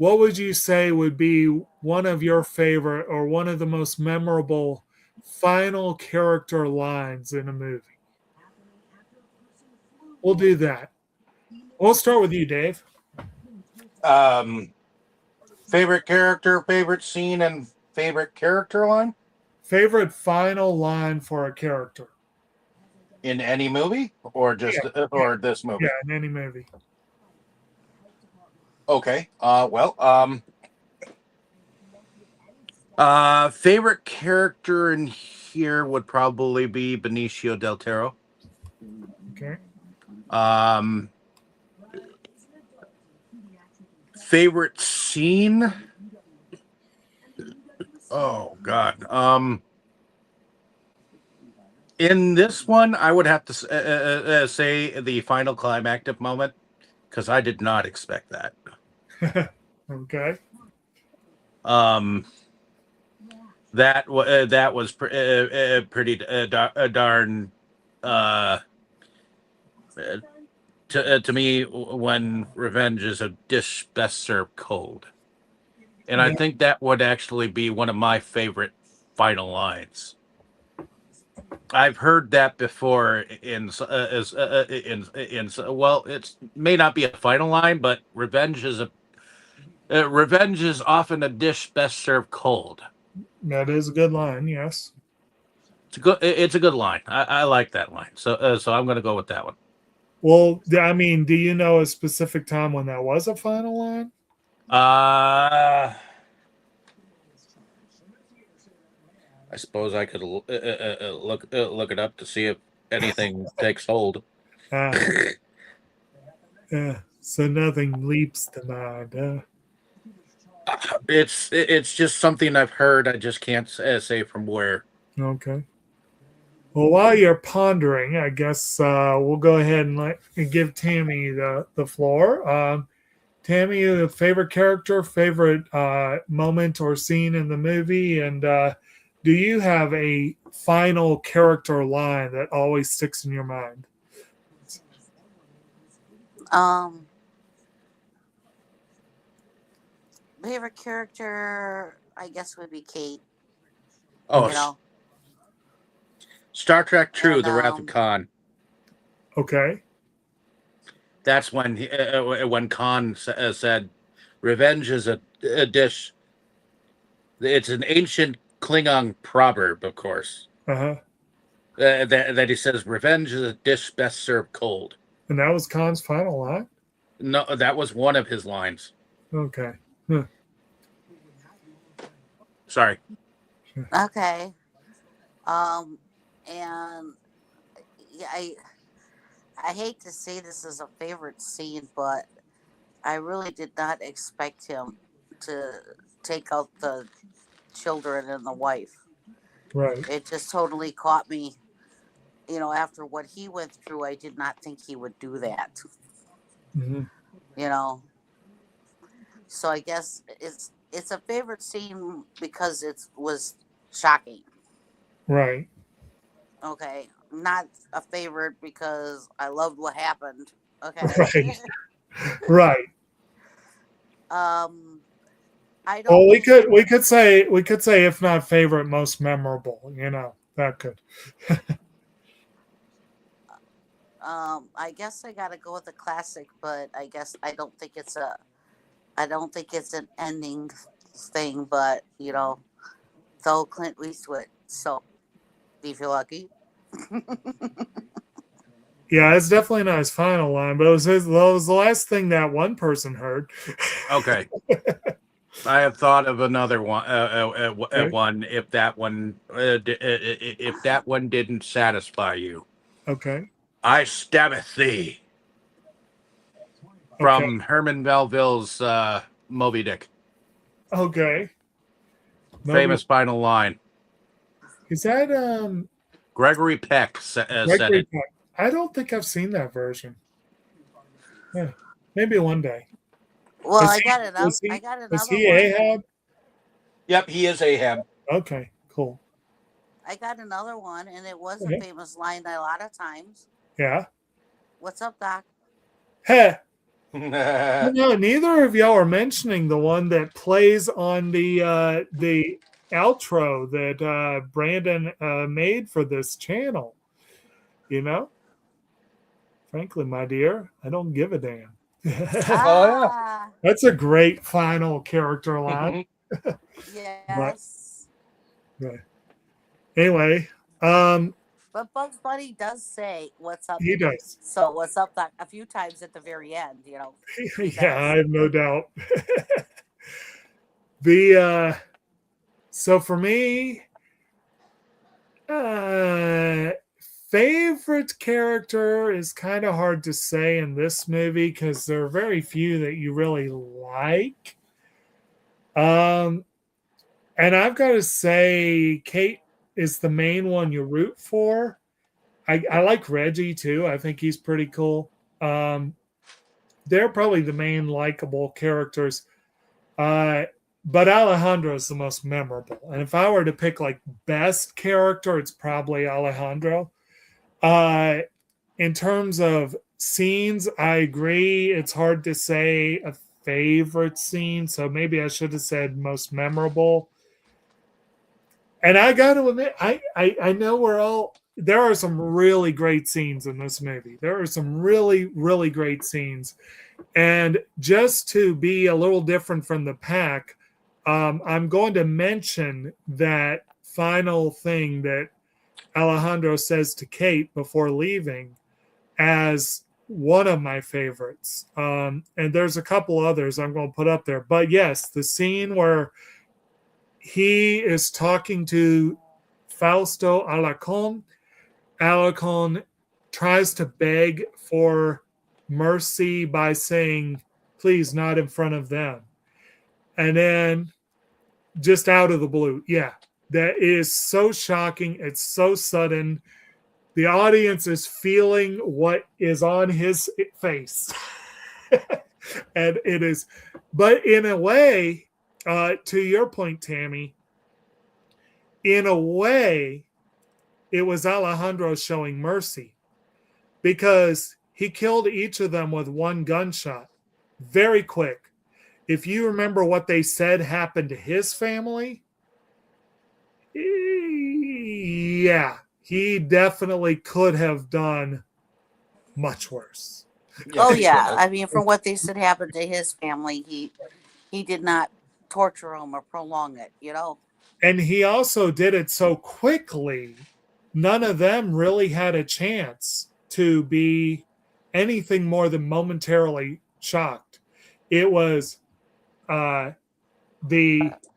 what would you say would be one of your favorite or one of the most memorable final character lines in a movie? We'll do that. We'll start with you, Dave. Um, favorite character, favorite scene, and favorite character line Favorite final line for a character. in any movie, or Yeah, just or this yeah, movie. in any movie. Okay. Favorite character in here would probably be Benicio del Toro. Okay. Um, favorite scene. Oh God. In this one, I would have to say the final climactic moment because I did not expect that. Okay. Um, that was pretty darn uh, to me when revenge is a dish best served cold, and I Yeah. think that would actually be one of my favorite final lines. I've heard that before in well, it may not be a final line, but revenge is often a dish best served cold. That is a good line, yes. It's a good line. I like that line. So I'm going to go with that one. Well, I mean, do you know a specific time when that was a final line? Uh I suppose I could look it up to see if anything takes hold. Ah, yeah. So nothing leaps to mind. It's just something I've heard. I just can't say from where. Okay. Well, while you're pondering, I guess we'll go ahead and give Tammy the floor. Tammy, your favorite character, favorite moment or scene in the movie, and do you have a final character line that always sticks in your mind? Um, favorite character, I guess, would be Kate. Oh, You know, Star Trek True: and The Wrath of Khan. Okay. That's when Khan said, "Revenge is a dish." It's an ancient Klingon proverb, of course. Uh huh. That he says, "Revenge is a dish best served cold." And that was Khan's final line. No, that was one of his lines. Okay. Huh. Sorry. okay. And yeah, I hate to say this is a favorite scene, but I really did not expect him to take out the children and the wife. Right. It just totally caught me. After what he went through, I did not think he would do that. Hmm. You know, so I guess it's a favorite scene because it was shocking. Right. Okay, not a favorite because I loved what happened. Okay. Right. Right. um, I Well, don't we think. could say if not favorite, most memorable. That could. I guess I gotta go with the classic, but I guess I don't think it's an ending thing, but though Clint Eastwood. So if you're lucky. Yeah, it's definitely not his final line, but it was the last thing that one person heard. Okay. I have thought of another one. Okay. One if that one didn't satisfy you, Okay. I stabbeth thee Okay. from Herman Melville's Moby Dick. Okay. Moby, Famous final line. is that Gregory Peck said Gregory it. Peck? I don't think I've seen that version. Yeah. Maybe one day. Well, Is I he got it up. is I he got is another he one. Ahab? Yep, he is Ahab. Okay, cool. I got another one, and it was a Okay. famous line a lot of times. Yeah. What's up, Doc? Hey. No, neither of y'all are mentioning the one that plays on the outro that Brandon made for this channel. You know, frankly, my dear, I don't give a damn. Ah, That's a great final character line. But yes. anyway, But Bugs Bunny does say "What's up?" he does. So "What's up?" That a few times at the very end. He Yeah, I does. have no doubt. The so for me, uh, favorite character is kind of hard to say in this movie because there are very few that you really like. And I've got to say, Kate is the main one you root for. I like Reggie too. I think he's pretty cool. They're probably the main likable characters. But Alejandro is the most memorable. And if I were to pick like best character, it's probably Alejandro. Uh, in terms of scenes, I agree. It's hard to say a favorite scene. So maybe I should have said most memorable. And I got to admit, I know there are some really great scenes in this movie. There are some really, really great scenes. And just to be a little different from the pack, I'm going to mention that final thing that Alejandro says to Kate before leaving as one of my favorites. And there's a couple others I'm going to put up there. But yes, the scene where he is talking to Fausto Alarcon. Alarcon tries to beg for mercy by saying, please, not in front of them. And then just out of the blue, yeah, that is so shocking. It's so sudden. The audience is feeling what is on his face. And it is, but in a way, to your point, Tammy, in a way, it was Alejandro showing mercy because he killed each of them with one gunshot very quick. If you remember what they said happened to his family, yeah, he definitely could have done much worse. Oh yeah. I mean, from what they said happened to his family, he did not torture him or prolong it. And he also did it so quickly, none of them really had a chance to be anything more than momentarily shocked. It was the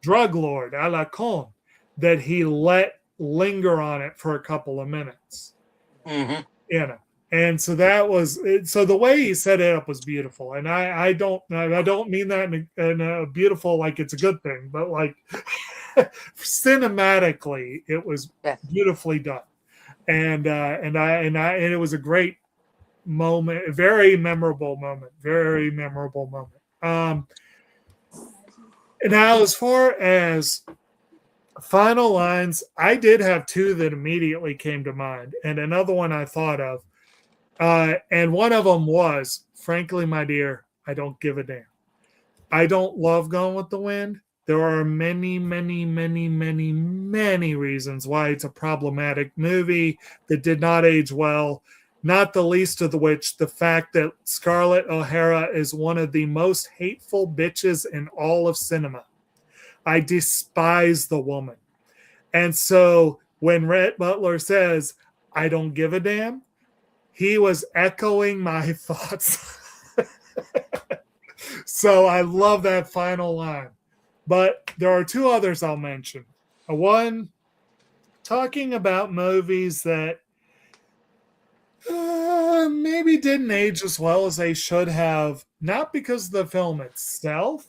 drug lord, Alarcon, that he let linger on it for a couple of minutes. And so that was so the way he set it up was beautiful. And I don't mean that in a beautiful like it's a good thing, but like cinematically it was beautifully done. And it was a great moment, a very memorable moment. Now, as far as final lines, I did have two that immediately came to mind, and another one I thought of. And one of them was, frankly, my dear, I don't give a damn. I don't love Gone with the Wind. There are many, many, many, many, many reasons why it's a problematic movie that did not age well, not the least of which the fact that Scarlett O'Hara is one of the most hateful bitches in all of cinema. I despise the woman. And so when Rhett Butler says, I don't give a damn, he was echoing my thoughts. So I love that final line. But there are two others I'll mention. One, talking about movies that maybe didn't age as well as they should have, not because of the film itself,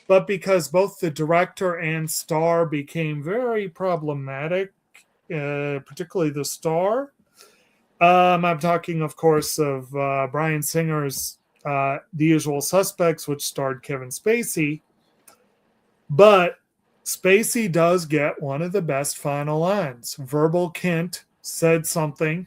but because both the director and star became very problematic, particularly the star. I'm talking, of course, of Bryan Singer's The Usual Suspects, which starred Kevin Spacey. But Spacey does get one of the best final lines. Verbal Kint said something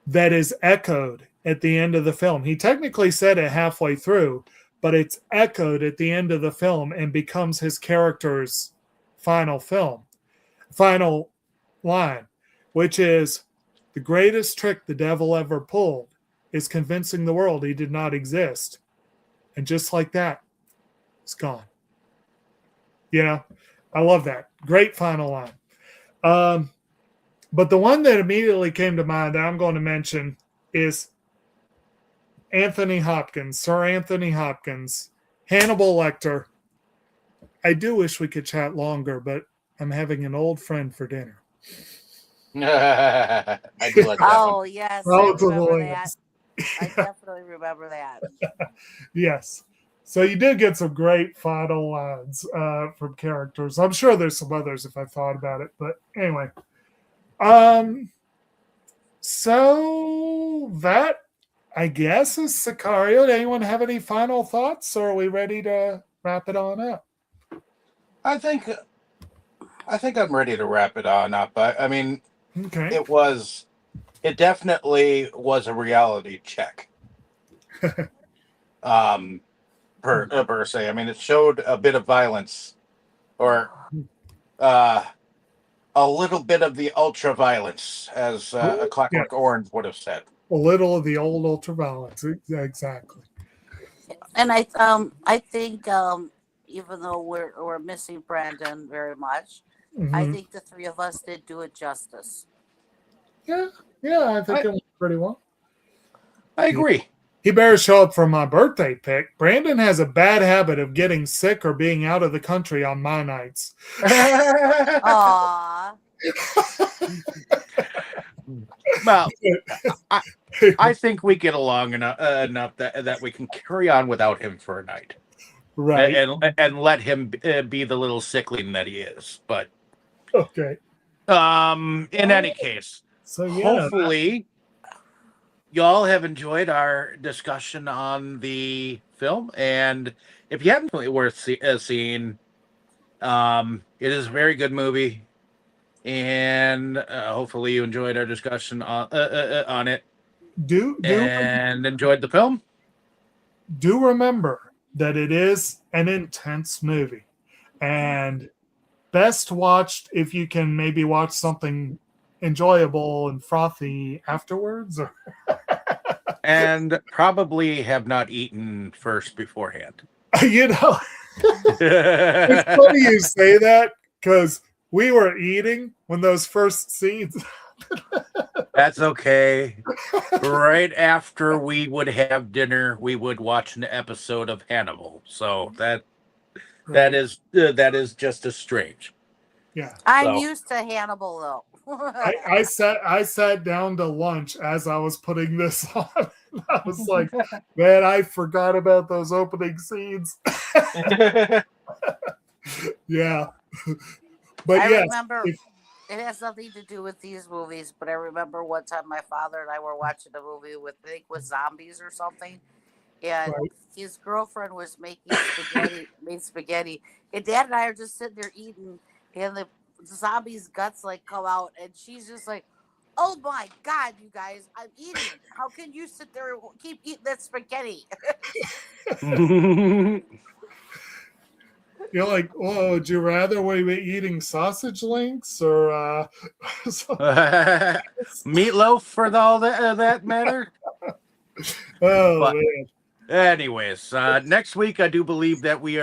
that is echoed at the end of the film. He technically said it halfway through, but it's echoed at the end of the film and becomes his character's final line, which is the greatest trick the devil ever pulled is convincing the world he did not exist. And just like that, it's gone. You know, I love that. Great final line. But the one that immediately came to mind that I'm going to mention is Anthony Hopkins, Sir Anthony Hopkins, Hannibal Lecter. I do wish we could chat longer, but I'm having an old friend for dinner. I do like that Oh, one. yes. I Relatively remember yes. that. I definitely remember that. Yes. So you did get some great final lines from characters. I'm sure there's some others if I thought about it, but anyway. So that I guess is Sicario. Anyone have any final thoughts, or are we ready to wrap it on up? I think I'm ready to wrap it on up. I mean, Okay. it definitely was a reality check. Per se. I mean, it showed a bit of violence, or a little bit of the ultra violence, as a Clockwork Orange would have said. A little of the old ultraviolence, exactly. And I think even though we're missing Brandon very much, I think the three of us did do it justice. Yeah, I think it went pretty well. I agree. He better show up for my birthday pick. Brandon has a bad habit of getting sick or being out of the country on my nights. Aww. Well, I think we get along enough that we can carry on without him for a night, right? And let him be the little sickling that he is. But okay. In any case, so yeah, hopefully y'all have enjoyed our discussion on the film, and if you haven't, it's worth seeing. It is a very good movie. And hopefully you enjoyed our discussion on it. And enjoyed the film. Do remember that it is an intense movie, and best watched if you can maybe watch something enjoyable and frothy afterwards. And probably have not eaten first beforehand. You know, it's funny you say that because we were eating when those first scenes. That's okay. Right after we would have dinner, we would watch an episode of Hannibal. So that is just as strange. Yeah, I'm used to Hannibal though. I sat down to lunch as I was putting this on. I was like, man, I forgot about those opening scenes. Yeah. But I yes, remember it has nothing to do with these movies, but I remember one time my father and I were watching a movie with zombies or something, and his girlfriend was making spaghetti, and Dad and I are just sitting there eating, and the zombie's guts like come out, and she's just like, "Oh my God, you guys, I'm eating. How can you sit there and keep eating that spaghetti?" You're like, well, would you rather we be eating sausage links or meatloaf for all that matter? Man. Anyways, next week I do believe that we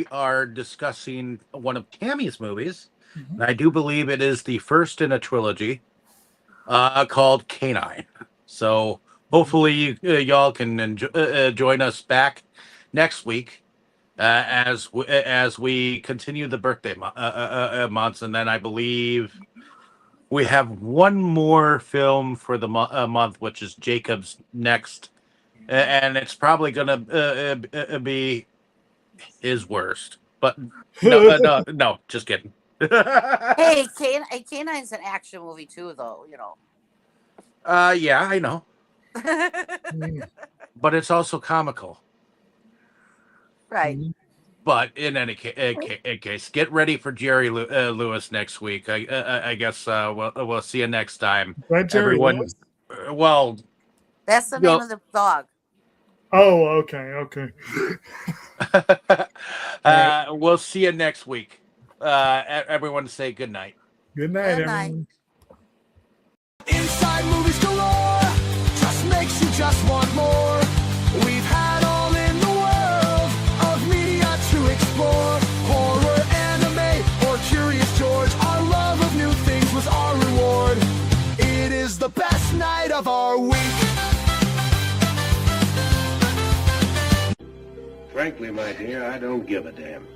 are discussing one of Tammy's movies. And I do believe it is the first in a trilogy called Canine. So hopefully y'all can join us back next week. As we continue the birthday months, and then I believe we have one more film for the month, which is Jacob's next, and it's probably gonna be his worst. But no, just kidding. Hey, Canine's an action movie too, though. You know. Yeah, I know, but it's also comical. Right. But in any case, get ready for Jerry Lewis next week. I guess we'll see you next time. Jerry Everyone, Lewis? Well, That's the name Well, of the dog. Oh, okay. All right. we'll see you next week. Everyone say good night. Good night, Good night. everyone. Inside Movies Galore just makes you just want more. We've had all in the world of media to explore. Horror, anime, or Curious George. Our love of new things was our reward. It is the best night of our week. Frankly, my dear, I don't give a damn.